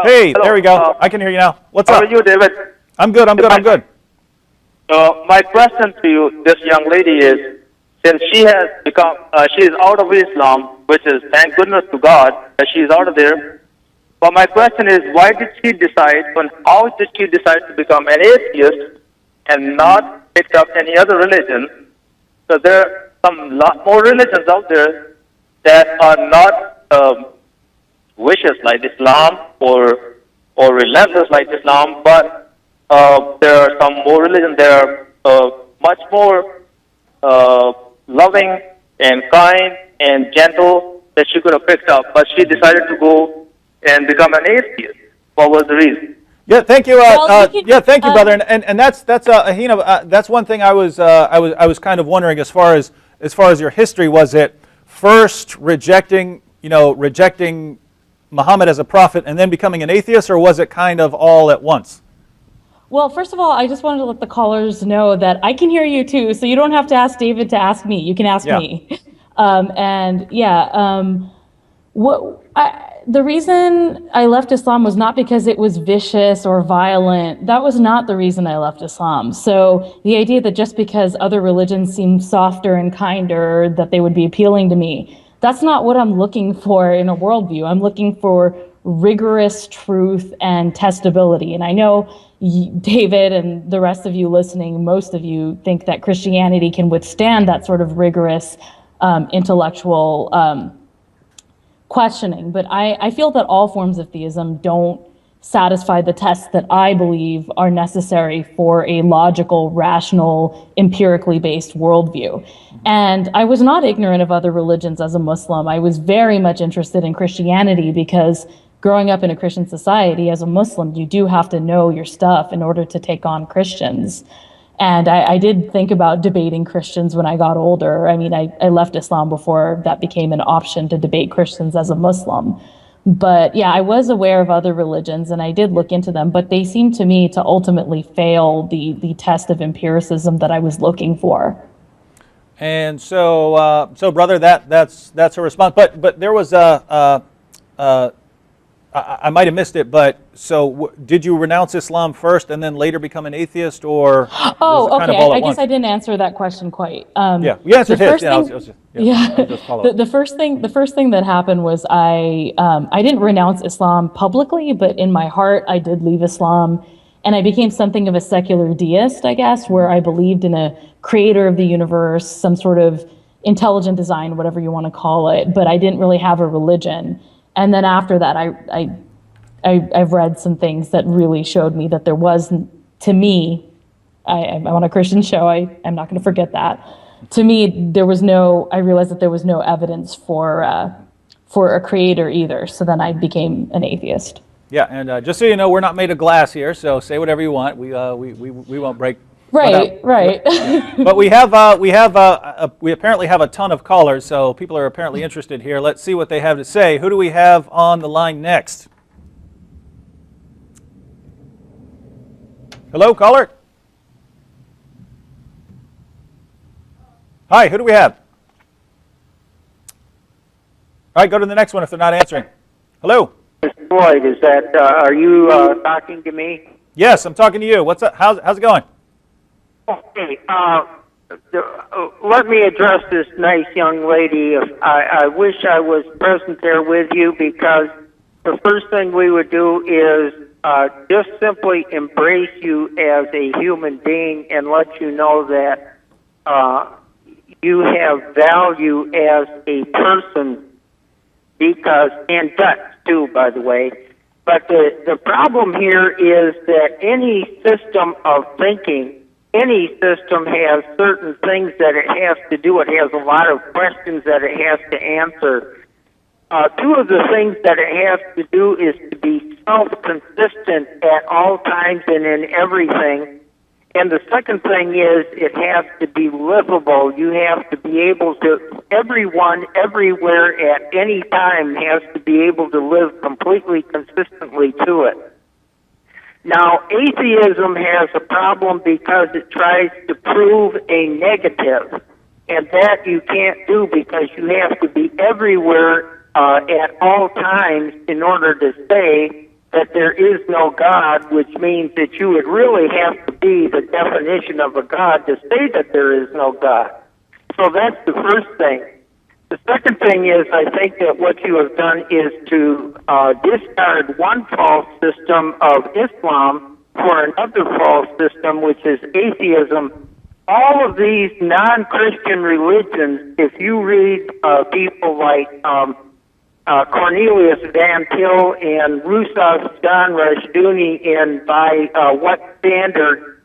Hey, hello. there we go. I can hear you now. What's How up? are you, David? I'm good. I'm good. My question to you, this young lady, is since she has become, she is out of Islam, which is thank goodness to God that she is out of there. But my question is, why did she decide, and how did she decide to become an atheist and not pick up any other religion? So there are some lot more religions out there that are not vicious like Islam or relentless like Islam, but there are some more religions that are much more loving and kind and gentle that she could have picked up, but she decided to go and become an atheist. What was the reason? Yeah, thank you. Thank you, brother. And that's Heina. That's one thing I was kind of wondering as far as your history. Was it first rejecting Muhammad as a prophet and then becoming an atheist, or was it kind of all at once? Well, first of all, I just wanted to let the callers know that I can hear you too, so you don't have to ask David to ask me. You can ask me. The reason I left Islam was not because it was vicious or violent. That was not the reason I left Islam. So the idea that just because other religions seem softer and kinder, that they would be appealing to me, that's not what I'm looking for in a worldview. I'm looking for rigorous truth and testability. And I know David and the rest of you listening, most of you think that Christianity can withstand that sort of rigorous intellectual questioning. But I feel that all forms of theism don't satisfy the tests that I believe are necessary for a logical, rational, empirically based worldview. And I was not ignorant of other religions as a Muslim. I was very much interested in Christianity because growing up in a Christian society as a Muslim, you do have to know your stuff in order to take on Christians. And I did think about debating Christians when I got older. I mean, I left Islam before that became an option to debate Christians as a Muslim. But yeah, I was aware of other religions and I did look into them, but they seemed to me to ultimately fail the test of empiricism that I was looking for. And so, brother, that's a response. But there was I might have missed it, but so did you renounce Islam first and then later become an atheist, or was it kind of all at I once? guess I didn't answer that question quite. Yeah, you answered his. The first thing that happened was I didn't renounce Islam publicly, but in my heart I did leave Islam, and I became something of a secular deist, I guess, where I believed in a creator of the universe, some sort of intelligent design, whatever you want to call it, but I didn't really have a religion. And then after that, I've read some things that really showed me that there was, to me, I'm on a Christian show, I'm not going to forget that. To me, I realized that there was no evidence for a creator either. So then I became an atheist. Yeah, and just so you know, we're not made of glass here, so say whatever you want. We won't break. Right. Yeah. But we apparently have a ton of callers, so people are apparently interested here. Let's see what they have to say. Who do we have on the line next? Hello, caller. Hi, who do we have? All right, go to the next one if they're not answering. Hello. Mr. Floyd, are you talking to me? Yes, I'm talking to you. What's up? How's it going? Okay, let me address this nice young lady. I wish I was present there with you, because the first thing we would do is just simply embrace you as a human being and let you know that you have value as a person, and guts too, by the way. But the problem here is that any system of thinking, any system has certain things that it has to do. It has a lot of questions that it has to answer. Two of the things that it has to do is to be self-consistent at all times and in everything. And the second thing is it has to be livable. You have to be able to, everyone, everywhere, at any time has to be able to live completely consistently to it. Now, atheism has a problem because it tries to prove a negative, and that you can't do because you have to be everywhere at all times in order to say that there is no God, which means that you would really have to be the definition of a God to say that there is no God. So that's the first thing. The second thing is, I think that what you have done is to discard one false system of Islam for another false system, which is atheism. All of these non-Christian religions, if you read people like Cornelius Van Til and Rousseau's John Rushdoony and by What Standard,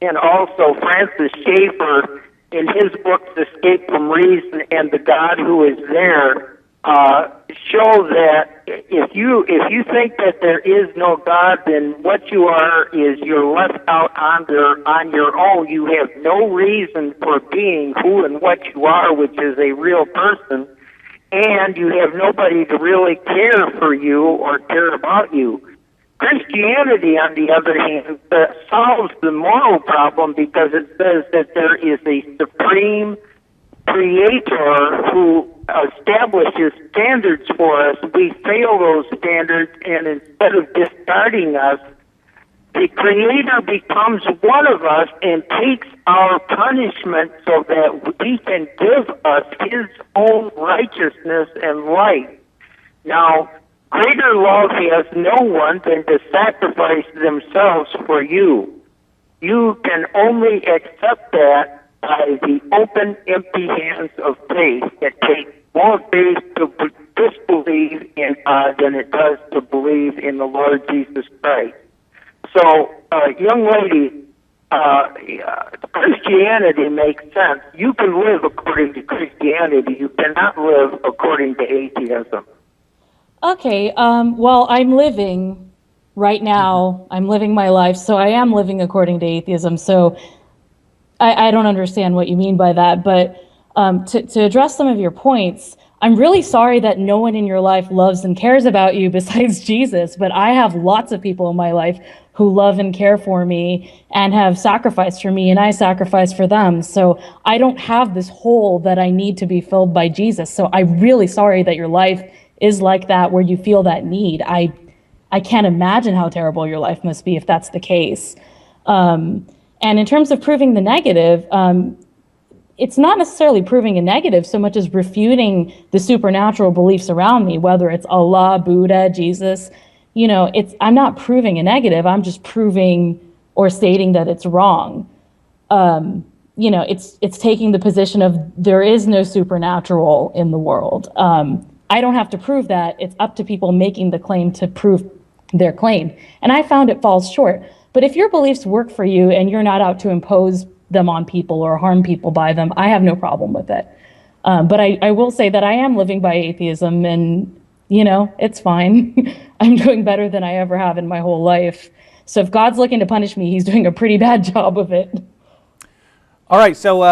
and also Francis Schaeffer in his books Escape from Reason and The God Who Is There, show that if you think that there is no God, then what you are is you're left out on your own. You have no reason for being who and what you are, which is a real person, and you have nobody to really care for you or care about you. Christianity, on the other hand, solves the moral problem because it says that there is a supreme creator who establishes standards for us. We fail those standards, and instead of discarding us, the creator becomes one of us and takes our punishment so that he can give us his own righteousness and light. Now, greater love has no one than to sacrifice themselves for you. You can only accept that by the open, empty hands of faith. It takes more faith to disbelieve in God than it does to believe in the Lord Jesus Christ. So, young lady, Christianity makes sense. You can live according to Christianity. You cannot live according to atheism. Okay, well, I'm living right now. I'm living my life, so I am living according to atheism. So I don't understand what you mean by that. But to address some of your points, I'm really sorry that no one in your life loves and cares about you besides Jesus. But I have lots of people in my life who love and care for me and have sacrificed for me, and I sacrifice for them. So I don't have this hole that I need to be filled by Jesus. So I'm really sorry that your life is like that, where you feel that need. I can't imagine how terrible your life must be if that's the case. And in terms of proving the negative, it's not necessarily proving a negative so much as refuting the supernatural beliefs around me, whether it's Allah, Buddha, Jesus. You know, I'm not proving a negative. I'm just proving or stating that it's wrong. You know, it's taking the position of there is no supernatural in the world. I don't have to prove that. It's up to people making the claim to prove their claim. And I found it falls short. But if your beliefs work for you and you're not out to impose them on people or harm people by them, I have no problem with it. But I will say that I am living by atheism, and, you know, it's fine. I'm doing better than I ever have in my whole life. So if God's looking to punish me, he's doing a pretty bad job of it. All right, so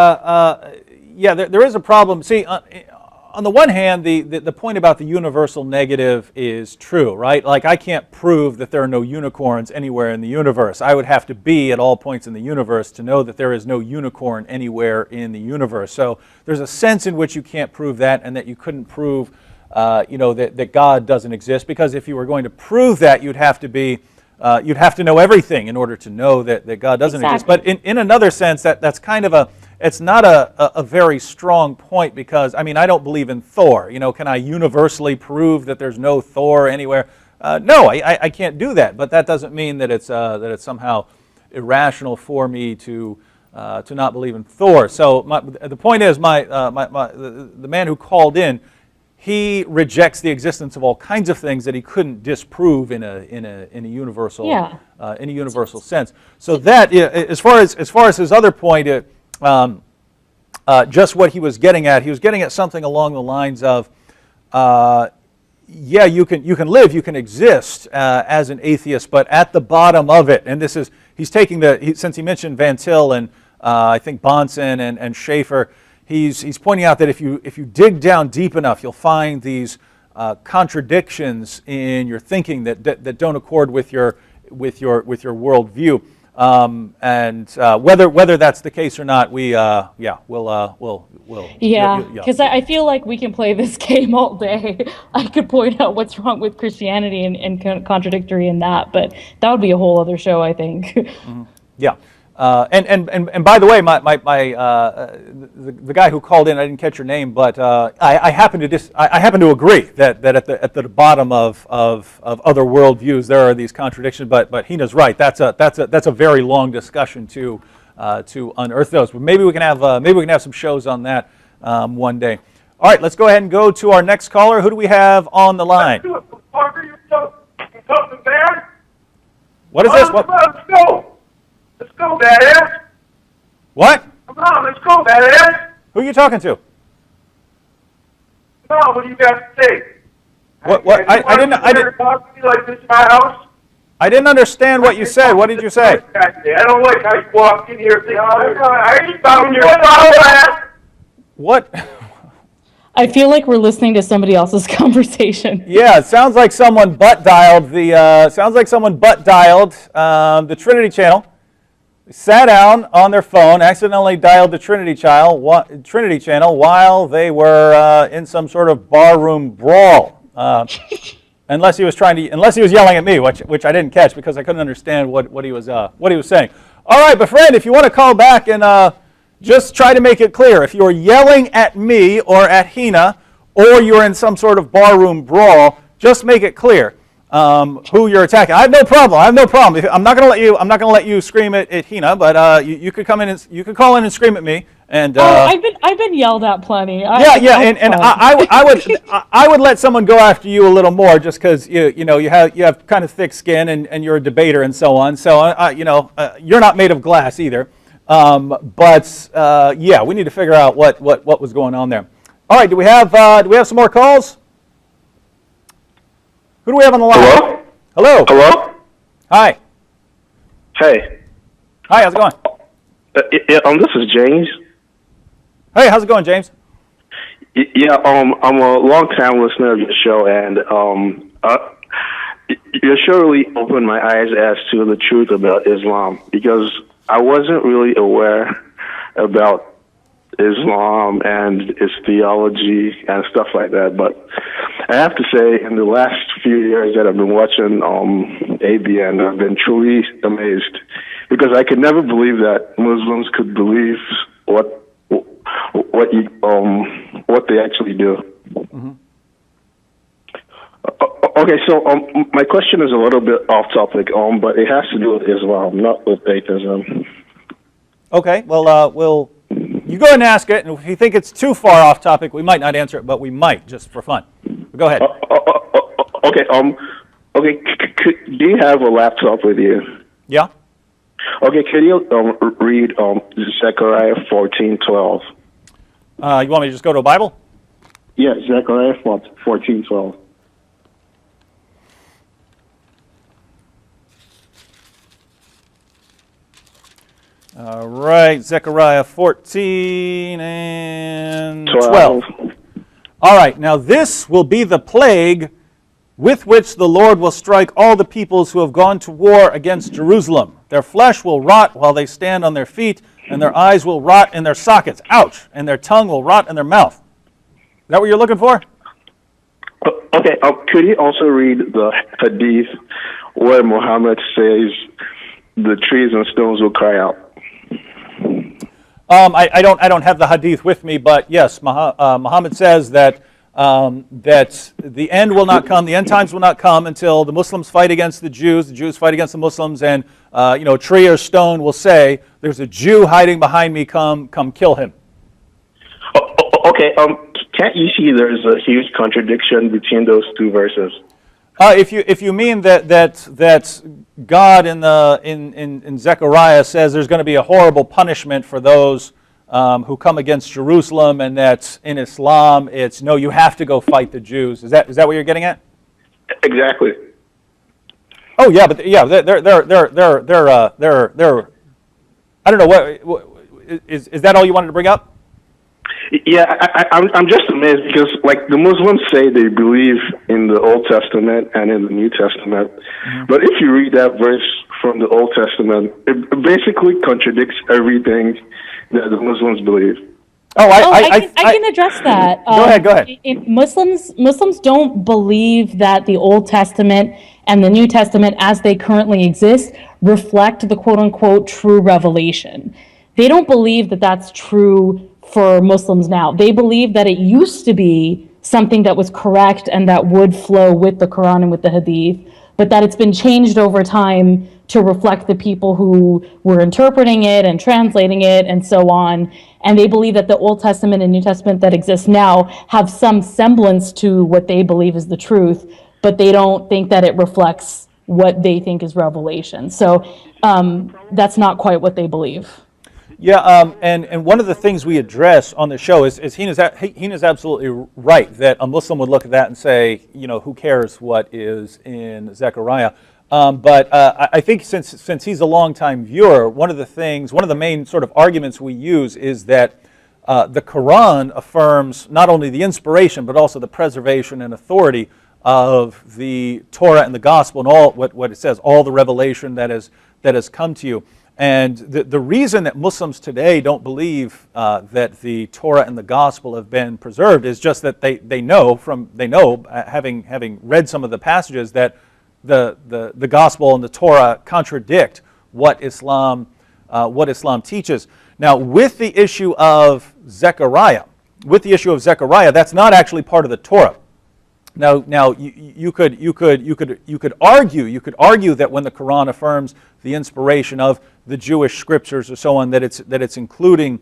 yeah, there is a problem. See, on the one hand, the point about the universal negative is true, right? Like, I can't prove that there are no unicorns anywhere in the universe. I would have to be at all points in the universe to know that there is no unicorn anywhere in the universe. So there's a sense in which you can't prove that, and that you couldn't prove, you know, that God doesn't exist, because if you were going to prove that, you'd have to know everything in order to know that God doesn't exist. But in another sense, that's kind of it's not a very strong point, because, I mean, I don't believe in Thor. You know, can I universally prove that there's no Thor anywhere? No, I can't do that. But that doesn't mean that it's somehow irrational for me to not believe in Thor. So the point is, the man who called in, he rejects the existence of all kinds of things that he couldn't disprove in a universal in a universal sense. So that, as far as his other point, just what he was getting at something along the lines of, yeah, you can live, you can exist as an atheist, but at the bottom of it, and this is, he's taking since he mentioned Van Til and I think Bonson and Schaeffer, he's pointing out that if you dig down deep enough, you'll find these contradictions in your thinking that don't accord with with your worldview. And whether that's the case or not, we'll Yeah, because I feel like we can play this game all day. I could point out what's wrong with Christianity and contradictory in that, but that would be a whole other show, I think. Mm-hmm. Yeah. And by the way, the guy who called in, I didn't catch your name, but I happen to agree that at the bottom of other worldviews there are these contradictions. But Heina's right. That's a very long discussion to unearth those. But maybe we can have some shows on that one day. All right, let's go ahead and go to our next caller. Who do we have on the line? What is this? What? Let's go, Dad. What? Come on, let's go, Dad. Who are you talking to? Come on, what do you got to say? What? I didn't. Talk to me like this in my house. I didn't understand what you said. What did you say? I don't like how you walk in here. I ain't found your phone. What? I feel like we're listening to somebody else's conversation. Yeah, it sounds like someone butt dialed the Trinity channel. They sat down on their phone, accidentally dialed the Trinity channel while they were in some sort of barroom brawl. Unless he was yelling at me, which I didn't catch because I couldn't understand what he was saying. All right, but friend, if you want to call back and just try to make it clear, if you're yelling at me or at Heina, or you're in some sort of barroom brawl, just make it clear who you're attacking. I have no problem. I'm not going to let you scream at Heina, but you could come in and you could call in and scream at me. And I've been yelled at plenty. I would let someone go after you a little more just because you have kind of thick skin and you're a debater and so on. So you're not made of glass either. But we need to figure out what was going on there. All right, do we have some more calls? Who do we have on the line? Hello? Hello? Hi. Hey. Hi, how's it going? This is James. Hey, how's it going, James? Yeah, I'm a long-time listener of your show, and you surely opened my eyes as to the truth about Islam, because I wasn't really aware about Islam and its theology and stuff like that. But I have to say, in the last few years that I've been watching ABN, I've been truly amazed, because I could never believe that Muslims could believe what they actually do. Mm-hmm. Okay, so my question is a little bit off topic, but it has to do with Islam, not with atheism. Okay, well, you go ahead and ask it, and if you think it's too far off topic, we might not answer it, but we might, just for fun. But go ahead. Okay, do you have a laptop with you? Yeah. Okay, can you read Zechariah 14:12? You want me to just go to a Bible? Yeah, Zechariah 14:12. All right, Zechariah 14 and 12. All right, now this will be the plague with which the Lord will strike all the peoples who have gone to war against Jerusalem. Their flesh will rot while they stand on their feet, and their eyes will rot in their sockets. Ouch! And their tongue will rot in their mouth. Is that what you're looking for? Okay, could you also read the hadith where Muhammad says the trees and stones will cry out? I don't have the hadith with me, but yes, Muhammad says that the end will not come, the end times will not come until the Muslims fight against the Jews fight against the Muslims, and a tree or stone will say, "There's a Jew hiding behind me, come kill him." Okay, can't you see there's a huge contradiction between those two verses? If you mean that God in Zechariah says there's going to be a horrible punishment for those who come against Jerusalem, and that in Islam it's no, you have to go fight the Jews. Is that what you're getting at? Exactly. Oh yeah, but yeah, they're I don't know what is that all you wanted to bring up? Yeah, I'm just amazed because, like, the Muslims say they believe in the Old Testament and in the New Testament, but if you read that verse from the Old Testament, it basically contradicts everything that the Muslims believe. I can address that. Go ahead. Muslims don't believe that the Old Testament and the New Testament, as they currently exist, reflect the quote-unquote true revelation. They don't believe that that's true for Muslims now. They believe that it used to be something that was correct and that would flow with the Quran and with the Hadith, but that it's been changed over time to reflect the people who were interpreting it and translating it and so on. And they believe that the Old Testament and New Testament that exist now have some semblance to what they believe is the truth, but they don't think that it reflects what they think is revelation. So that's not quite what they believe. Yeah, and one of the things we address on the show is Heina's absolutely right that a Muslim would look at that and say, who cares what is in Zechariah? But I think since he's a longtime viewer, one of the main sort of arguments we use is that the Quran affirms not only the inspiration but also the preservation and authority of the Torah and the Gospel and all what it says, all the revelation that has come to you. And the reason that Muslims today don't believe that the Torah and the Gospel have been preserved is just that they know, having read some of the passages, that the Gospel and the Torah contradict what Islam teaches. Now, with the issue of Zechariah, that's not actually part of the Torah. Now you could argue that when the Quran affirms the inspiration of the Jewish scriptures or so on, that it's including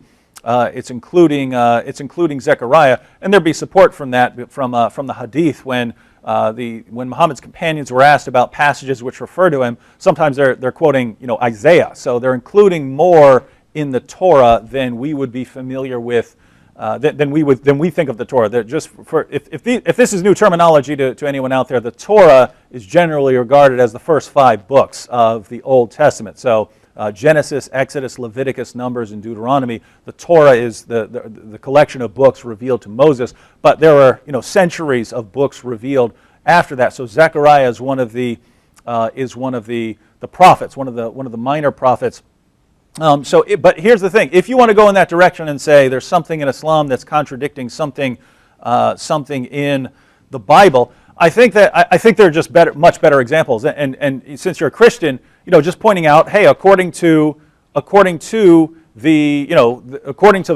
Zechariah, and there'd be support from that from the Hadith when Muhammad's companions were asked about passages which refer to him. Sometimes they're quoting Isaiah, so they're including more in the Torah than we would be familiar with. Than we think of the Torah. That just if this is new terminology to anyone out there, the Torah is generally regarded as the first 5 books of the Old Testament. So Genesis, Exodus, Leviticus, Numbers, and Deuteronomy. The Torah is the collection of books revealed to Moses, but there are centuries of books revealed after that. So Zechariah is one of the prophets, one of the minor prophets. But here's the thing: if you want to go in that direction and say there's something in Islam that's contradicting something in the Bible, I think there are just much better examples. And since you're a Christian, just pointing out, hey, according to the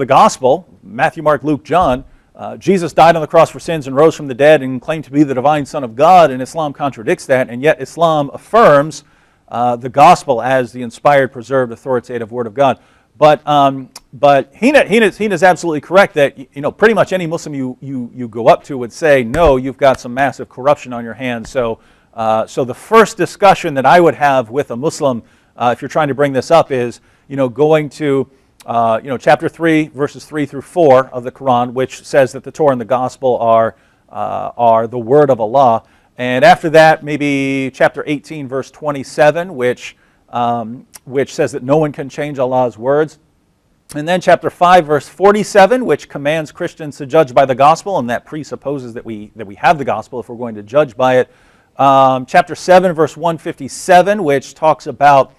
Gospel, Matthew, Mark, Luke, John, Jesus died on the cross for sins and rose from the dead and claimed to be the divine Son of God, and Islam contradicts that, and yet Islam affirms the Gospel as the inspired, preserved, authoritative Word of God. But Heina's absolutely correct that pretty much any Muslim you go up to would say, no, you've got some massive corruption on your hands. So the first discussion that I would have with a Muslim, if you're trying to bring this up, is going to chapter 3, verses 3 through 4 of the Quran, which says that the Torah and the Gospel are the Word of Allah. And after that, maybe chapter 18, verse 27, which says that no one can change Allah's words. And then chapter 5, verse 47, which commands Christians to judge by the gospel, and that presupposes that we have the gospel if we're going to judge by it. Chapter 7, verse 157, which talks about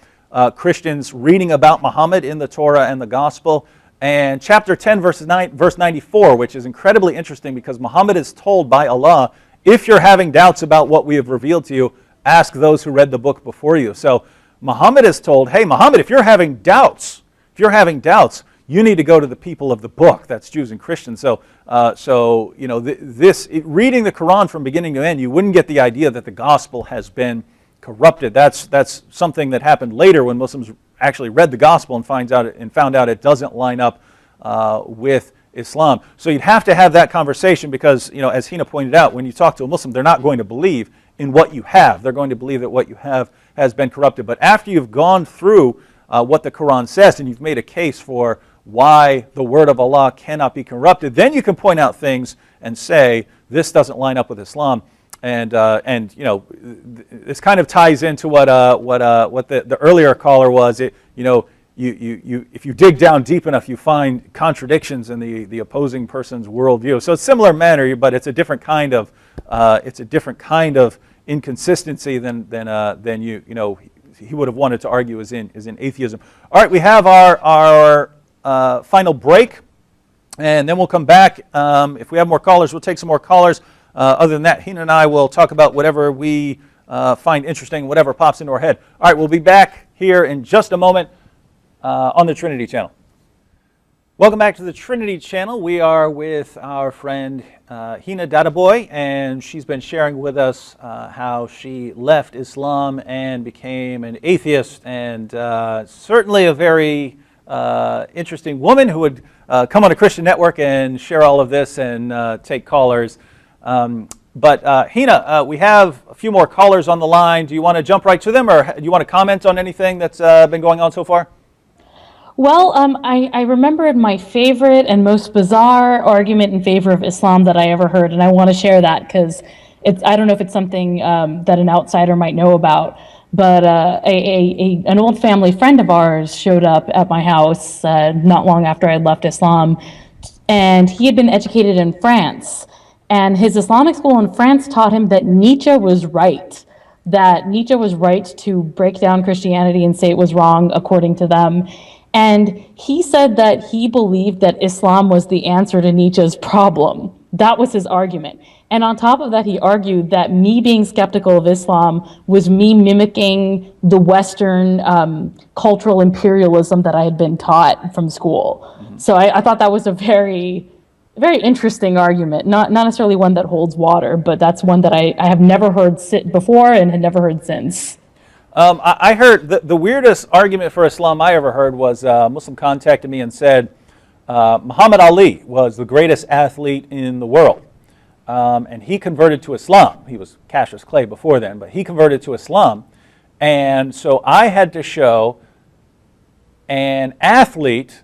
Christians reading about Muhammad in the Torah and the gospel. And chapter 10, verse 94, which is incredibly interesting because Muhammad is told by Allah, if you're having doubts about what we have revealed to you, ask those who read the book before you. So Muhammad is told, hey, Muhammad, if you're having doubts, you need to go to the people of the book. That's Jews and Christians. So reading the Quran from beginning to end, you wouldn't get the idea that the gospel has been corrupted. That's something that happened later when Muslims actually read the gospel and found out it doesn't line up with Islam. So you'd have to have that conversation because, as Heina pointed out, when you talk to a Muslim, they're not going to believe in what you have. They're going to believe that what you have has been corrupted. But after you've gone through what the Quran says and you've made a case for why the word of Allah cannot be corrupted, then you can point out things and say, this doesn't line up with Islam. And this kind of ties into what the earlier caller was. You if you dig down deep enough, you find contradictions in the opposing person's worldview. So it's similar manner, but it's a different kind of inconsistency than he would have wanted to argue is in atheism. All right, we have our final break, and then we'll come back. If we have more callers, we'll take some more callers. Other than that, Heina and I will talk about whatever we find interesting, whatever pops into our head. All right, we'll be back here in just a moment on the Trinity Channel. Welcome back to the Trinity Channel. We are with our friend Heina Dadabhoy, and she's been sharing with us how she left Islam and became an atheist, and certainly a very interesting woman who would come on a Christian network and share all of this and take callers. But Heina, we have a few more callers on the line. Do you want to jump right to them, or do you want to comment on anything that's been going on so far? Well, I remembered my favorite and most bizarre argument in favor of Islam that I ever heard, and I want to share that because I don't know if it's something that an outsider might know about, but an old family friend of ours showed up at my house not long after I left Islam, and he had been educated in France, and his Islamic school in France taught him that Nietzsche was right to break down Christianity and say it was wrong according to them. And he said that he believed that Islam was the answer to Nietzsche's problem. That was his argument. And on top of that, he argued that me being skeptical of Islam was me mimicking the Western cultural imperialism that I had been taught from school. Mm-hmm. So I thought that was a very, very interesting argument. Not necessarily one that holds water, but that's one that I have never heard before and had never heard since. I heard the weirdest argument for Islam I ever heard was a Muslim contacted me and said Muhammad Ali was the greatest athlete in the world, and he converted to Islam. He was Cassius Clay before then, but he converted to Islam, and so I had to show an athlete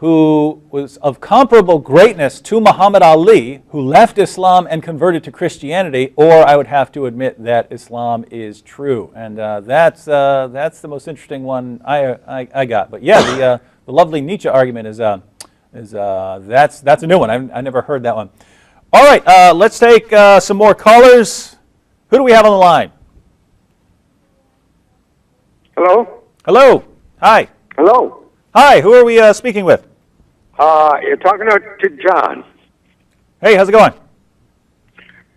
who was of comparable greatness to Muhammad Ali, who left Islam and converted to Christianity, or I would have to admit that Islam is true. And that's the most interesting one I got. But yeah, the lovely Nietzsche argument is that's a new one. I never heard that one. All right, let's take some more callers. Who do we have on the line? Hello? Hello. Hi. Hello? Hi, who are we speaking with? You're talking to John. Hey, how's it going?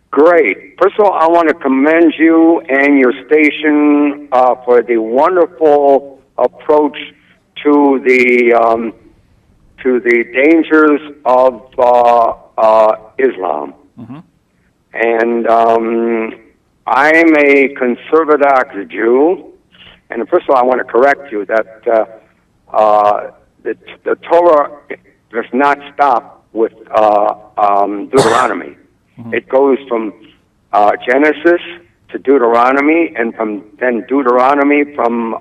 Great. First of all, I want to commend you and your station for the wonderful approach to the dangers of Islam. Mm-hmm. And I'm a conservative Jew. And first of all, I want to correct you that the Torah does not stop with Deuteronomy. Mm-hmm. It goes from Genesis to Deuteronomy, and from then Deuteronomy from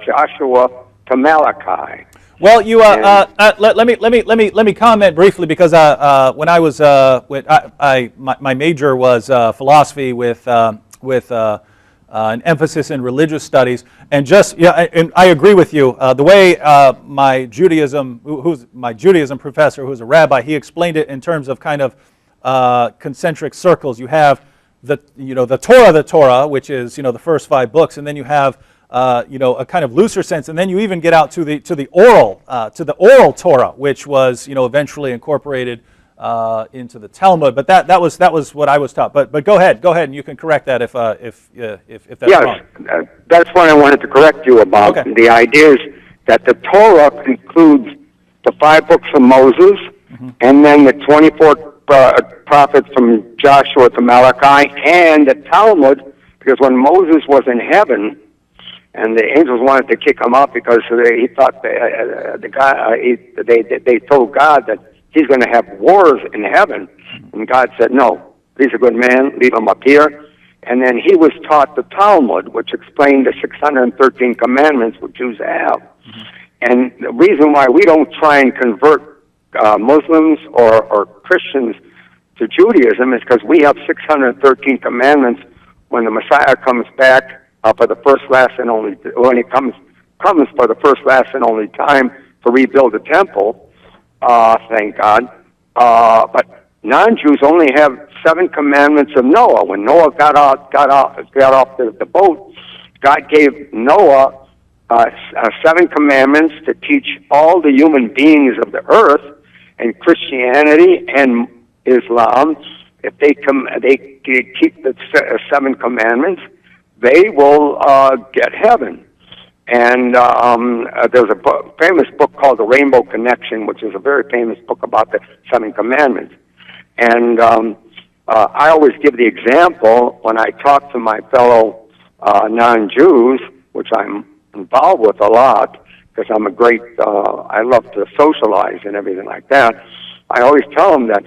Joshua to Malachi. Well, you let me comment briefly, because when I was my major was philosophy with an emphasis in religious studies, and and I agree with you. The way my Judaism professor, who's a rabbi, he explained it in terms of kind of concentric circles. You have the Torah, which is the first 5 books, and then you have a kind of looser sense, and then you even get out to the oral Torah, which was eventually incorporated into the Talmud. But that was what I was taught. But go ahead, and you can correct that if that's wrong. Yes, that's what I wanted to correct you about. Okay. The idea is that the Torah includes the 5 books of Moses, mm-hmm. and then the 24 prophets from Joshua to Malachi, and the Talmud, because when Moses was in heaven, and the angels wanted to kick him out because he thought they told God that he's going to have wars in heaven. And God said, no, he's a good man, leave him up here. And then he was taught the Talmud, which explained the 613 commandments which Jews have. Mm-hmm. And the reason why we don't try and convert Muslims or Christians to Judaism is because we have 613 commandments when the Messiah comes back for the first, last, and only, when he comes comes for the first, last, and only time to rebuild the temple. Thank God. But non-Jews only have 7 commandments of Noah. When Noah got off the boat, God gave Noah 7 commandments to teach all the human beings of the earth, and Christianity and Islam. If they keep the 7 commandments, they will get heaven. And there's a famous book called The Rainbow Connection, which is a very famous book about the 7 commandments. And I always give the example when I talk to my fellow non-Jews, which I'm involved with a lot, because I'm a great, I love to socialize and everything like that. I always tell them that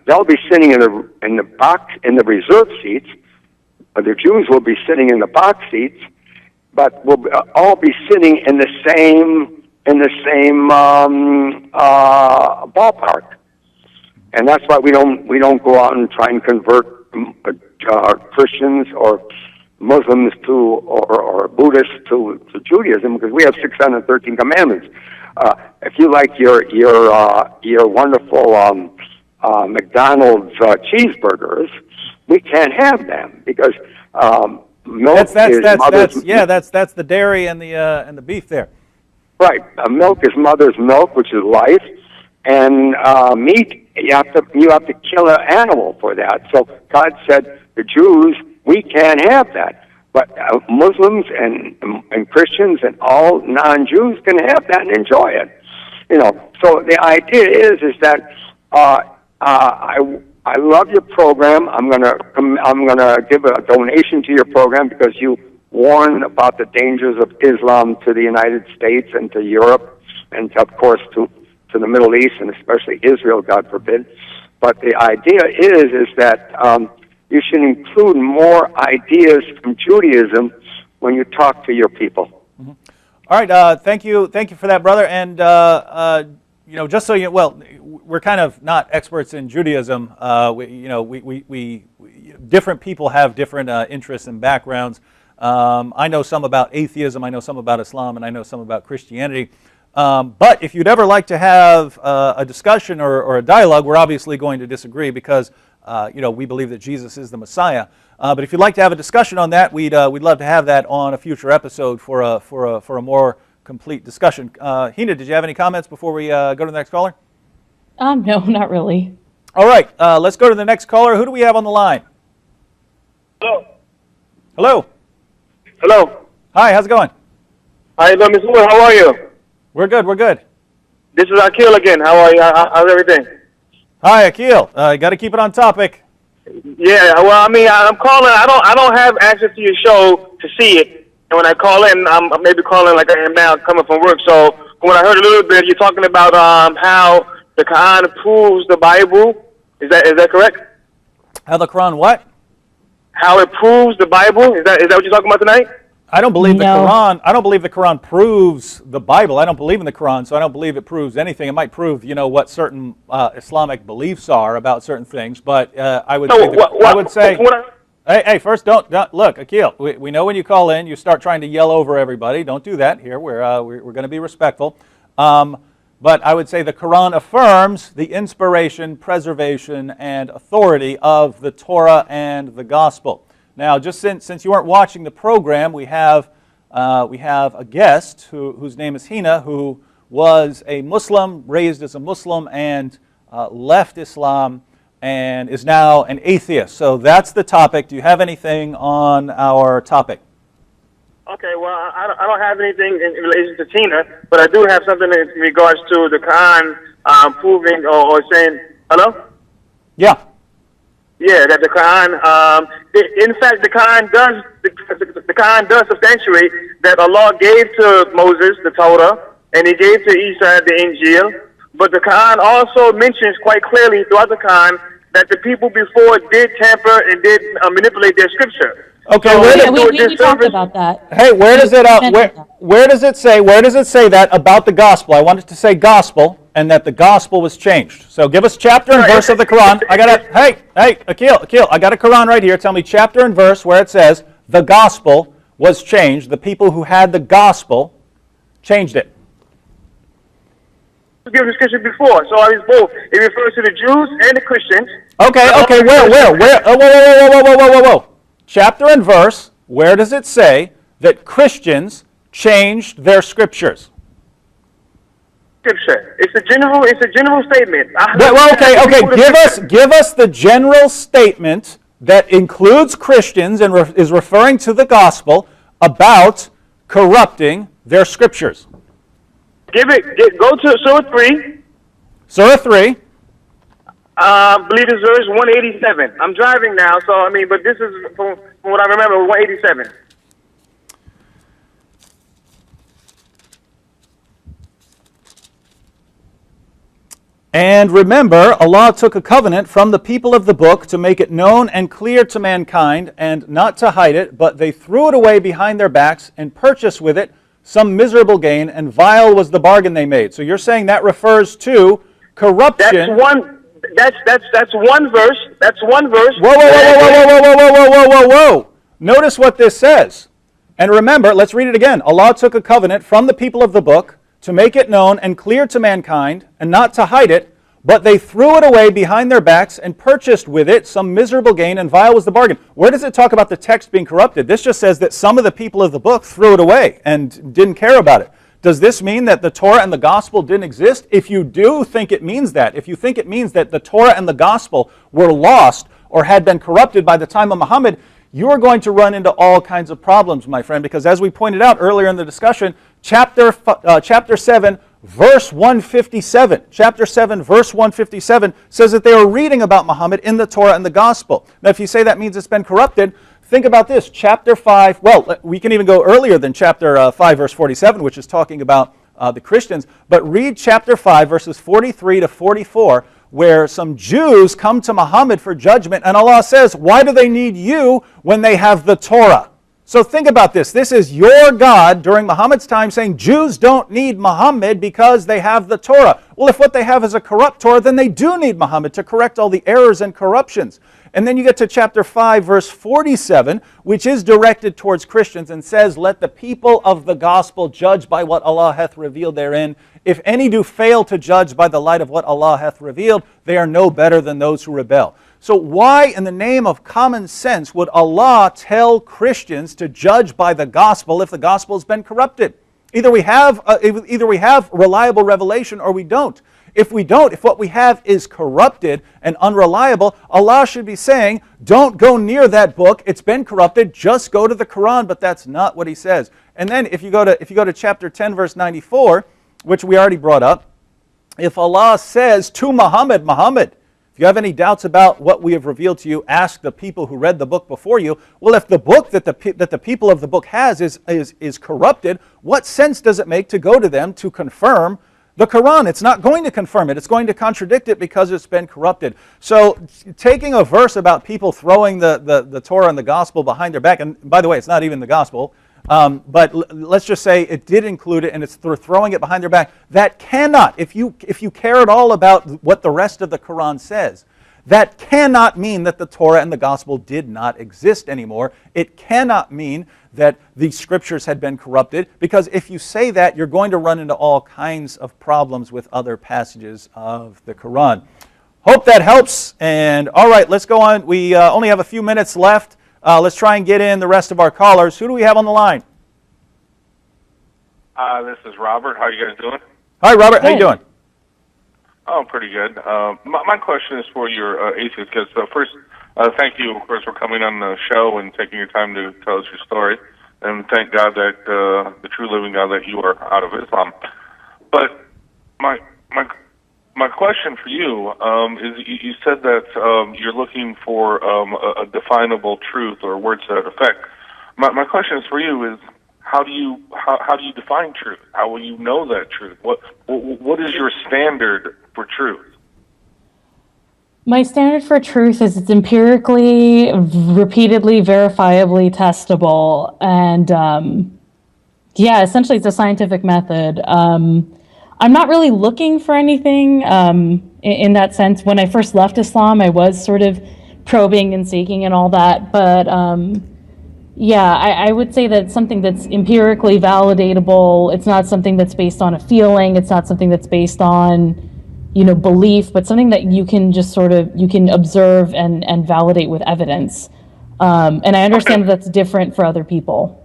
they'll be sitting in the reserve seats. The Jews will be sitting in the box seats, but we'll all be sitting in the same ballpark. And that's why we don't go out and try and convert Christians or Muslims to or Buddhists to Judaism, because we have 613 commandments. If you like your wonderful McDonald's cheeseburgers, we can't have them because milk that's the dairy and the beef there. Right, milk is mother's milk, which is life, and meat you have to kill an animal for that. So God said the Jews, we can't have that. But Muslims and Christians and all non-Jews can have that and enjoy it. So the idea is that I love your program. I'm gonna give a donation to your program because you warn about the dangers of Islam to the United States and to Europe and of course to the Middle East and especially Israel, God forbid. But the idea is that you should include more ideas from Judaism when you talk to your people. Mm-hmm. All right, thank you for that, brother. And just so we're kind of not experts in Judaism. We different people have different interests and backgrounds. I know some about atheism, I know some about Islam, and I know some about Christianity. But if you'd ever like to have a discussion or a dialogue, we're obviously going to disagree because we believe that Jesus is the Messiah. But if you'd like to have a discussion on that, we'd love to have that on a future episode for a more complete discussion. Heina, did you have any comments before we go to the next caller? No, not really. All right, let's go to the next caller. Who do we have on the line? Hello. Hello. Hello. Hi, how's it going? Hi, Mr. Wood. How are you? We're good. This is Akil again. How are you? How's everything? Hi, Akil. You got to keep it on topic. Yeah. Well, I mean, I'm calling. I don't have access to your show to see it, and when I call in, I'm maybe calling like I am now, coming from work. So when I heard a little bit, you're talking about how the Quran proves the Bible. Is that correct? How the Quran what? How it proves the Bible. Is that what you're talking about tonight? I don't believe the Quran proves the Bible. I don't believe in the Quran, so I don't believe it proves anything. It might prove, what certain Islamic beliefs are about certain things, but I would say. Hey, first, don't look, Akil. We know when you call in, you start trying to yell over everybody. Don't do that here. We're going to be respectful. But I would say the Quran affirms the inspiration, preservation, and authority of the Torah and the Gospel. Now, just since you weren't watching the program, we have a guest whose name is Heina, who was a Muslim, raised as a Muslim, and left Islam, and is now an atheist. So that's the topic. Do you have anything on our topic? Okay, well, I don't have anything in relation to Tina, but I do have something in regards to the Quran proving or saying, hello? Yeah. Yeah, that the Quran, in fact, the Quran does substantiate that Allah gave to Moses the Torah, and He gave to Isa the Injil. But the Quran also mentions quite clearly throughout the Quran that the people before did tamper and did manipulate their scripture. Okay, so we talked about that. Hey, where does it say that about the gospel? I want it to say gospel, and that the gospel was changed. So give us chapter and verse of the Quran. Hey, Akil, I got a Quran right here. Tell me chapter and verse where it says the gospel was changed. The people who had the gospel changed it. Given the scripture before, so it's both. It refers to the Jews and the Christians. Okay, where? Whoa. Chapter and verse, where does it say that Christians changed their scriptures? Scripture. It's a general statement. Give us the general statement that includes Christians and is referring to the gospel about corrupting their scriptures. Go to Surah 3. Surah 3. Believe it's verse 187. I'm driving now, so but this is from what I remember, 187. And remember, Allah took a covenant from the people of the book to make it known and clear to mankind and not to hide it, but they threw it away behind their backs and purchased with it some miserable gain, and vile was the bargain they made. So you're saying that refers to corruption. That's one verse. That's one verse. Whoa. Notice what this says. And remember, let's read it again. Allah took a covenant from the people of the book to make it known and clear to mankind, and not to hide it, but they threw it away behind their backs and purchased with it some miserable gain, and vile was the bargain. Where does it talk about the text being corrupted? This just says that some of the people of the book threw it away and didn't care about it. Does this mean that the Torah and the gospel didn't exist? If you do think it means that, if you think it means that the Torah and the gospel were lost or had been corrupted by the time of Muhammad, you are going to run into all kinds of problems, my friend, because as we pointed out earlier in the discussion, chapter 7, verse 157. Chapter 7, verse 157 says that they were reading about Muhammad in the Torah and the gospel. Now, if you say that means it's been corrupted, think about this. Chapter 5, well, we can even go earlier than chapter 5, verse 47, which is talking about the Christians, but read chapter 5, verses 43 to 44, where some Jews come to Muhammad for judgment, and Allah says, why do they need you when they have the Torah? So think about this. This is your God during Muhammad's time saying Jews don't need Muhammad because they have the Torah. Well, if what they have is a corrupt Torah, then they do need Muhammad to correct all the errors and corruptions. And then you get to chapter 5, verse 47, which is directed towards Christians and says, let the people of the gospel judge by what Allah hath revealed therein. If any do fail to judge by the light of what Allah hath revealed, they are no better than those who rebel. So why in the name of common sense would Allah tell Christians to judge by the gospel if the gospel has been corrupted? Either we have reliable revelation or we don't. If we don't, if what we have is corrupted and unreliable, Allah should be saying, don't go near that book, it's been corrupted, just go to the Quran, but that's not what He says. And then if you go to chapter 10, verse 94, which we already brought up, if Allah says to Muhammad, if you have any doubts about what we have revealed to you, ask the people who read the book before you. Well, if the book that the people of the book has is corrupted, what sense does it make to go to them to confirm the Quran? It's not going to confirm it. It's going to contradict it because it's been corrupted. So taking a verse about people throwing the Torah and the gospel behind their back, and by the way, it's not even the gospel, but let's just say it did include it and it's throwing it behind their back. That cannot, if you care at all about what the rest of the Quran says, that cannot mean that the Torah and the gospel did not exist anymore. It cannot mean that the scriptures had been corrupted, because if you say that, you're going to run into all kinds of problems with other passages of the Quran. Hope that helps. And all right, let's go on. We only have a few minutes left. Let's try and get in the rest of our callers. Who do we have on the line? This is Robert. How are you guys doing? Hi, Robert. How you doing? Oh, pretty good. My question is for your atheist guest. First, thank you, of course, for coming on the show and taking your time to tell us your story. And thank God that the true living God that you are out of Islam. But my question for you is, you said that you're looking for a definable truth or words to that effect. My question is for you is, how do you define truth? How will you know that truth? What is your standard for truth? My standard for truth is it's empirically, repeatedly, verifiably testable, and essentially it's a scientific method. I'm not really looking for anything in that sense. When I first left Islam, I was sort of probing and seeking and all that, but Yeah, I would say that it's something that's empirically validatable. It's not something that's based on a feeling. It's not something that's based on, belief, but something that you can just sort of, you can observe and validate with evidence. And I understand that that's different for other people.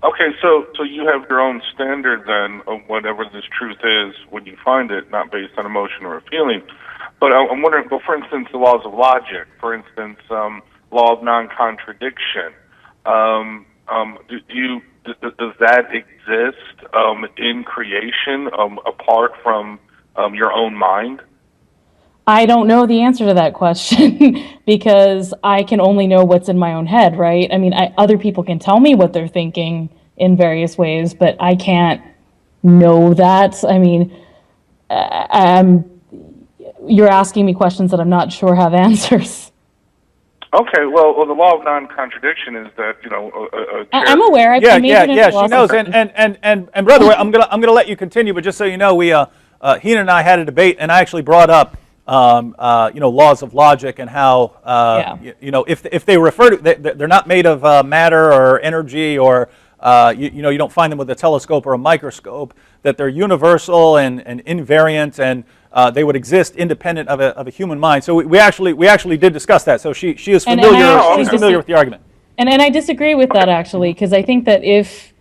Okay, so you have your own standard then of whatever this truth is when you find it, not based on emotion or a feeling. But I'm wondering, for instance, the laws of logic, for instance, law of non-contradiction. Does that exist in creation apart from your own mind? I don't know the answer to that question because I can only know what's in my own head, right? I mean, other people can tell me what they're thinking in various ways, but I can't know that. I mean, you're asking me questions that I'm not sure have answers. Okay, well, the law of non-contradiction is that I'm aware. I majored in she knows. And brother, I'm gonna let you continue, but just so you know, Heina and I had a debate, and I actually brought up laws of logic and how if they refer to they're not made of matter or energy or you don't find them with a telescope or a microscope, that they're universal and invariant, and they would exist independent of a human mind. So we actually did discuss that. So she is familiar with the argument. And I disagree with that actually, because I think that if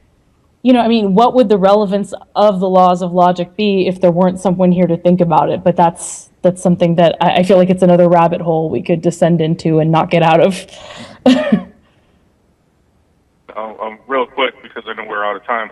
what would the relevance of the laws of logic be if there weren't someone here to think about it? But that's something that I feel like it's another rabbit hole we could descend into and not get out of. Real quick, because I know we're out of time,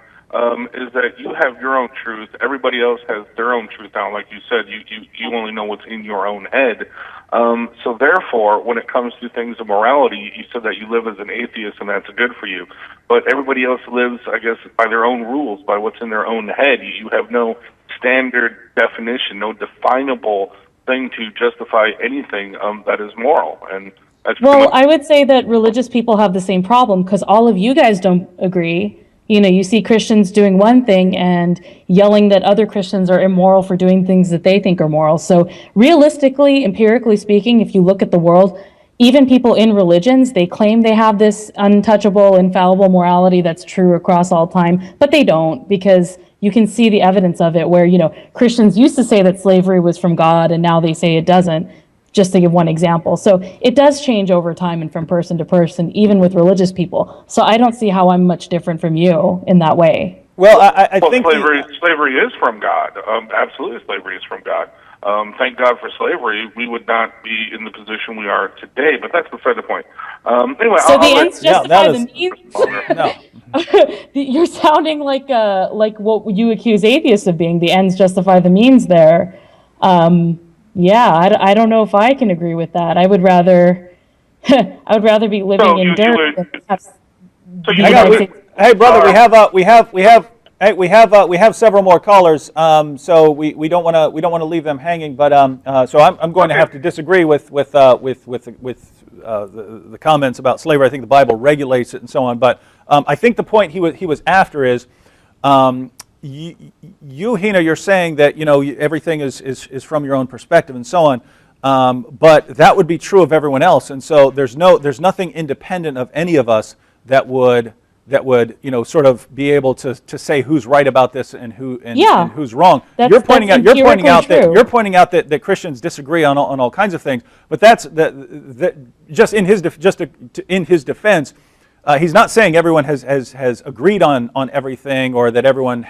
is that you have your own truth. Everybody else has their own truth now. Like you said, you only know what's in your own head. So therefore, when it comes to things of morality, you said that you live as an atheist and that's good for you. But everybody else lives, I guess, by their own rules, by what's in their own head. You have no standard definition, no definable thing to justify anything that is moral. And that's I would say that religious people have the same problem because all of you guys don't agree. You see Christians doing one thing and yelling that other Christians are immoral for doing things that they think are moral. So realistically, empirically speaking, if you look at the world, even people in religions, they claim they have this untouchable, infallible morality that's true across all time, but they don't, because you can see the evidence of it where, Christians used to say that slavery was from God and now they say it doesn't, just to give one example. So it does change over time and from person to person, even with religious people. So I don't see how I'm much different from you in that way. Well, I think slavery is from God. Absolutely, slavery is from God. Thank God for slavery. We would not be in the position we are today. But that's beside the point. Anyway, so the ends justify the means. You're sounding like what you accuse atheists of being. The ends justify the means. There. I don't know if I can agree with that. I would rather be living in dirt. Hey, brother, we have several more callers, so we don't want to leave them hanging. But so I'm going to have to disagree with the comments about slavery. I think the Bible regulates it and so on. But I think the point he was after is. You, Heina, you're saying that everything is from your own perspective and so on, but that would be true of everyone else, and so there's nothing independent of any of us that would sort of be able to say who's right about this and who's wrong. You're pointing out that Christians disagree on all kinds of things, but that's just in his defense. He's not saying everyone has agreed on everything, or that everyone,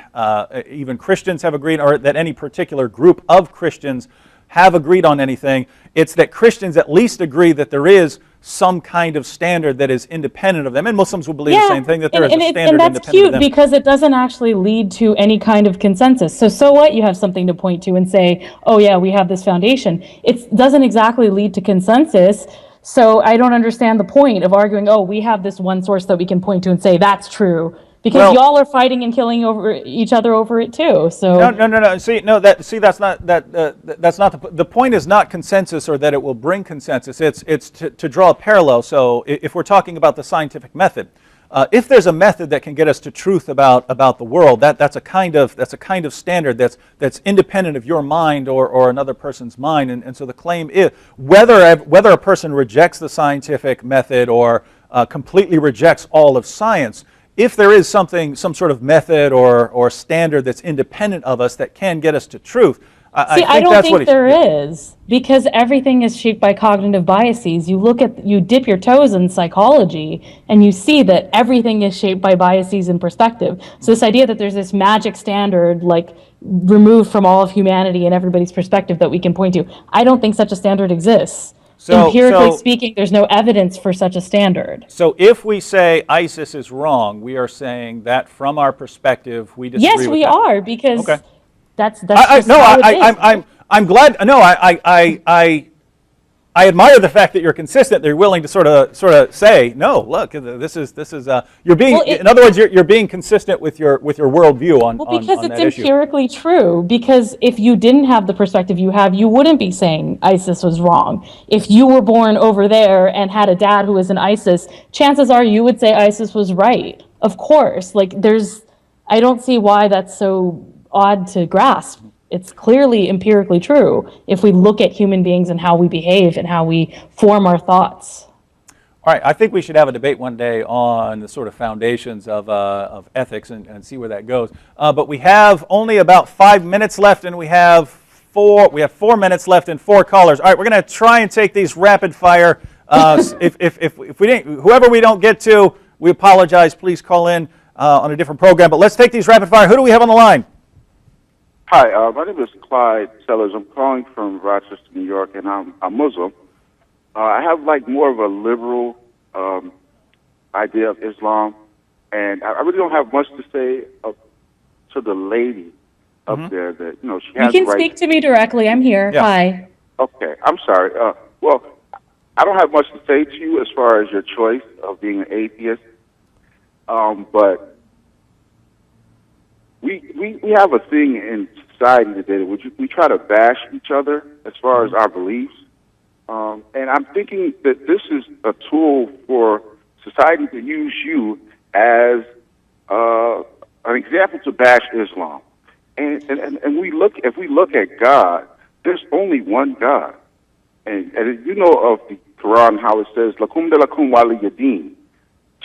even Christians, have agreed, or that any particular group of Christians have agreed on anything. It's that Christians at least agree that there is some kind of standard that is independent of them, and Muslims will believe the same thing, that there is a standard and that's independent cute of them. Because it doesn't actually lead to any kind of consensus. So what? You have something to point to and say, oh yeah, we have this foundation. It doesn't exactly lead to consensus. So I don't understand the point of arguing, oh, we have this one source that we can point to and say that's true, because y'all are fighting and killing over each other over it too. So no. That's not the point. Is not consensus, or that it will bring consensus. It's to draw a parallel. So if we're talking about the scientific method, if there's a method that can get us to truth about the world, that's a kind of standard that's independent of your mind or another person's mind, and so the claim is whether a person rejects the scientific method or completely rejects all of science. If there is some sort of method or standard that's independent of us that can get us to truth, I don't think there is, because everything is shaped by cognitive biases. You dip your toes in psychology, and you see that everything is shaped by biases and perspective. So this idea that there's this magic standard, like removed from all of humanity and everybody's perspective that we can point to, I don't think such a standard exists. Empirically speaking, there's no evidence for such a standard. So if we say ISIS is wrong, we are saying that from our perspective, we disagree with that. Yes, we are, because... Okay. That's just how it is. I'm glad. No, I admire the fact that you're consistent. That you're willing to sort of say, no, look, this is you're being. In other words, you're being consistent with your worldview on. Well, because on it's that issue. empirically true. Because if you didn't have the perspective you have, you wouldn't be saying ISIS was wrong. If you were born over there and had a dad who was in ISIS, chances are you would say ISIS was right. Of course, I don't see why that's so odd to grasp. It's clearly empirically true if we look at human beings and how we behave and how we form our thoughts. All right, I think we should have a debate one day on the sort of foundations of ethics and see where that goes. But we have only about 5 minutes left, and we have 4 minutes left and 4 callers. All right, we're going to try and take these rapid fire. If we didn't, whoever we don't get to, we apologize. Please call in on a different program. But let's take these rapid fire. Who do we have on the line? Hi, my name is Clyde Sellers. I'm calling from Rochester, New York, and I'm a Muslim. I have more of a liberal idea of Islam, and I really don't have much to say to the lady up there that she has. You can speak to me directly. I'm here. Yeah. Hi. Okay, I'm sorry. Well, I don't have much to say to you as far as your choice of being an atheist, but. We have a thing in society today which we try to bash each other as far as our beliefs. And I'm thinking that this is a tool for society to use you as an example to bash Islam. And if we look at God, there's only one God. And you know of the Quran, how it says, Lakum de lakum wali yadin.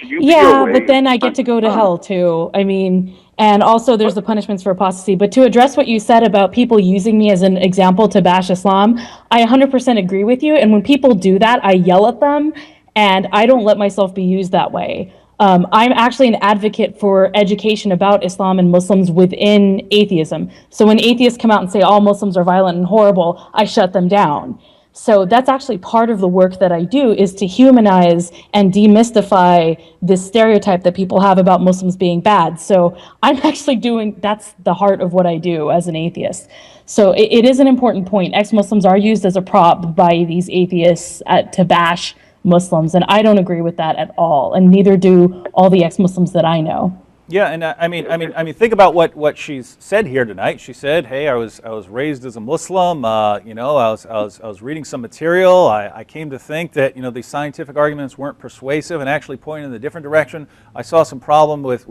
Yeah, but then I get to go to hell too. I mean, and also there's the punishments for apostasy. But to address what you said about people using me as an example to bash Islam, I 100% agree with you. And when people do that, I yell at them, and I don't let myself be used that way. I'm actually an advocate for education about Islam and Muslims within atheism. So when atheists come out and say all Muslims are violent and horrible, I shut them down. So that's actually part of the work that I do, is to humanize and demystify this stereotype that people have about Muslims being bad. So I'm actually that's the heart of what I do as an atheist. So it is an important point. Ex-Muslims are used as a prop by these atheists to bash Muslims, and I don't agree with that at all, and neither do all the ex-Muslims that I know. Yeah, and I mean, think about what she's said here tonight. She said, "Hey, I was raised as a Muslim. I was reading some material. I came to think that these scientific arguments weren't persuasive and actually pointed in a different direction. I saw some problem with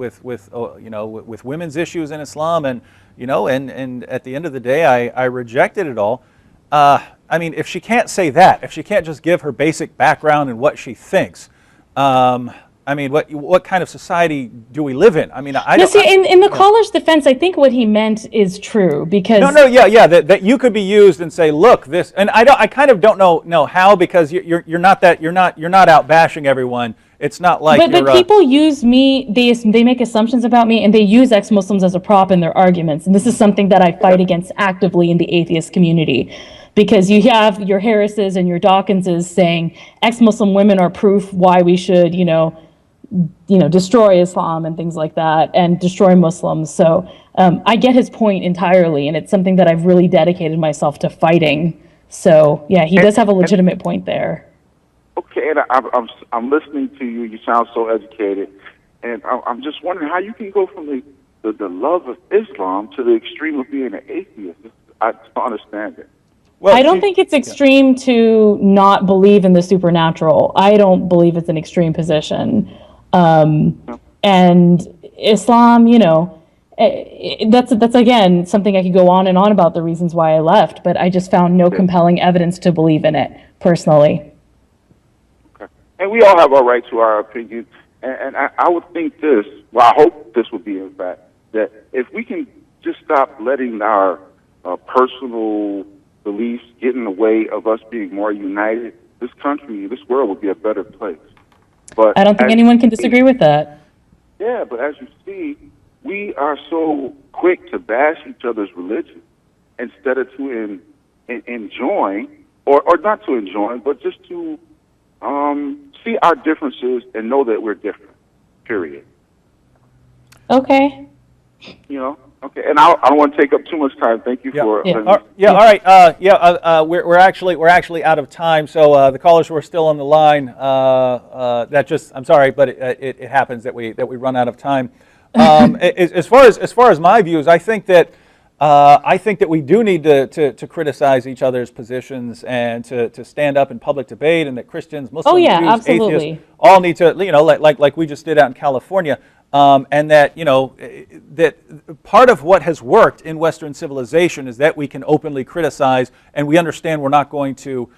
women's issues in Islam, and at the end of the day, I rejected it all." I mean, if she can't say that, if she can't just give her basic background and what she thinks. I mean, what kind of society do we live in? I mean, in the caller's defense, I think what he meant is true, because that you could be used and say, look, this, and I kind of don't know how, because you're not out bashing everyone. It's not like. But people use me. They make assumptions about me, and they use ex-Muslims as a prop in their arguments. And this is something that I fight against actively in the atheist community. Because you have your Harrises and your Dawkinses saying ex-Muslim women are proof why we should, destroy Islam and things like that, and destroy Muslims. So I get his point entirely, and it's something that I've really dedicated myself to fighting. So yeah, he does have a legitimate point there. Okay, and I'm listening to you. You sound so educated, and I'm just wondering how you can go from the love of Islam to the extreme of being an atheist. I don't understand it. Well, I don't think it's extreme to not believe in the supernatural. I don't believe it's an extreme position. And Islam, that's again something I could go on and on about the reasons why I left, but I just found no compelling evidence to believe in it personally. Okay. and we all have our right to our opinion. And I would think this, well, I hope this would be in fact, that if we can just stop letting our personal beliefs get in the way of us being more united, this country, this world would be a better place. But I don't think anyone can disagree with that. yeah, but as you see, we are so quick to bash each other's religion instead of to enjoying, or not to enjoy, but just to see our differences and know that we're different, period. Okay. You know? Okay, and I don't want to take up too much time. Thank you for... All right. We're actually out of time, so the callers who are still on the line, I'm sorry, but it happens that we run out of time. As far as my views, I think that we do need to criticize each other's positions and to stand up in public debate, and that Christians, Muslims, Jews, absolutely. atheists all need to, like we just did out in California. And that, that part of what has worked in Western civilization is that we can openly criticize, and we understand we're not going to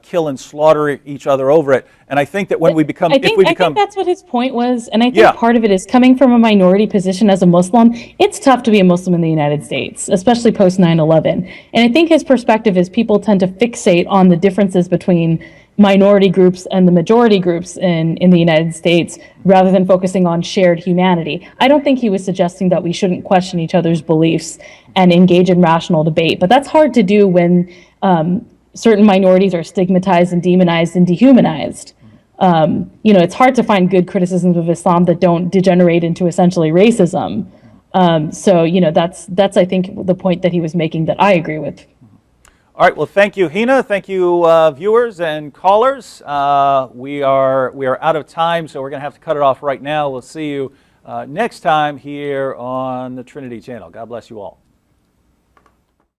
kill and slaughter each other over it. And I think that when we become, I think that's what his point was, and I think part of it is coming from a minority position as a Muslim. It's tough to be a Muslim in the United States, especially post 9/11. And I think his perspective is people tend to fixate on the differences between minority groups and the majority groups in the United States rather than focusing on shared humanity. I don't think he was suggesting that we shouldn't question each other's beliefs and engage in rational debate, but that's hard to do when certain minorities are stigmatized and demonized and dehumanized. It's hard to find good criticisms of Islam that don't degenerate into essentially racism. That's I think the point that he was making that I agree with. All right. Well, thank you, Heina. Thank you, viewers and callers. We are out of time, so we're going to have to cut it off right now. We'll see you next time here on the Trinity Channel. God bless you all.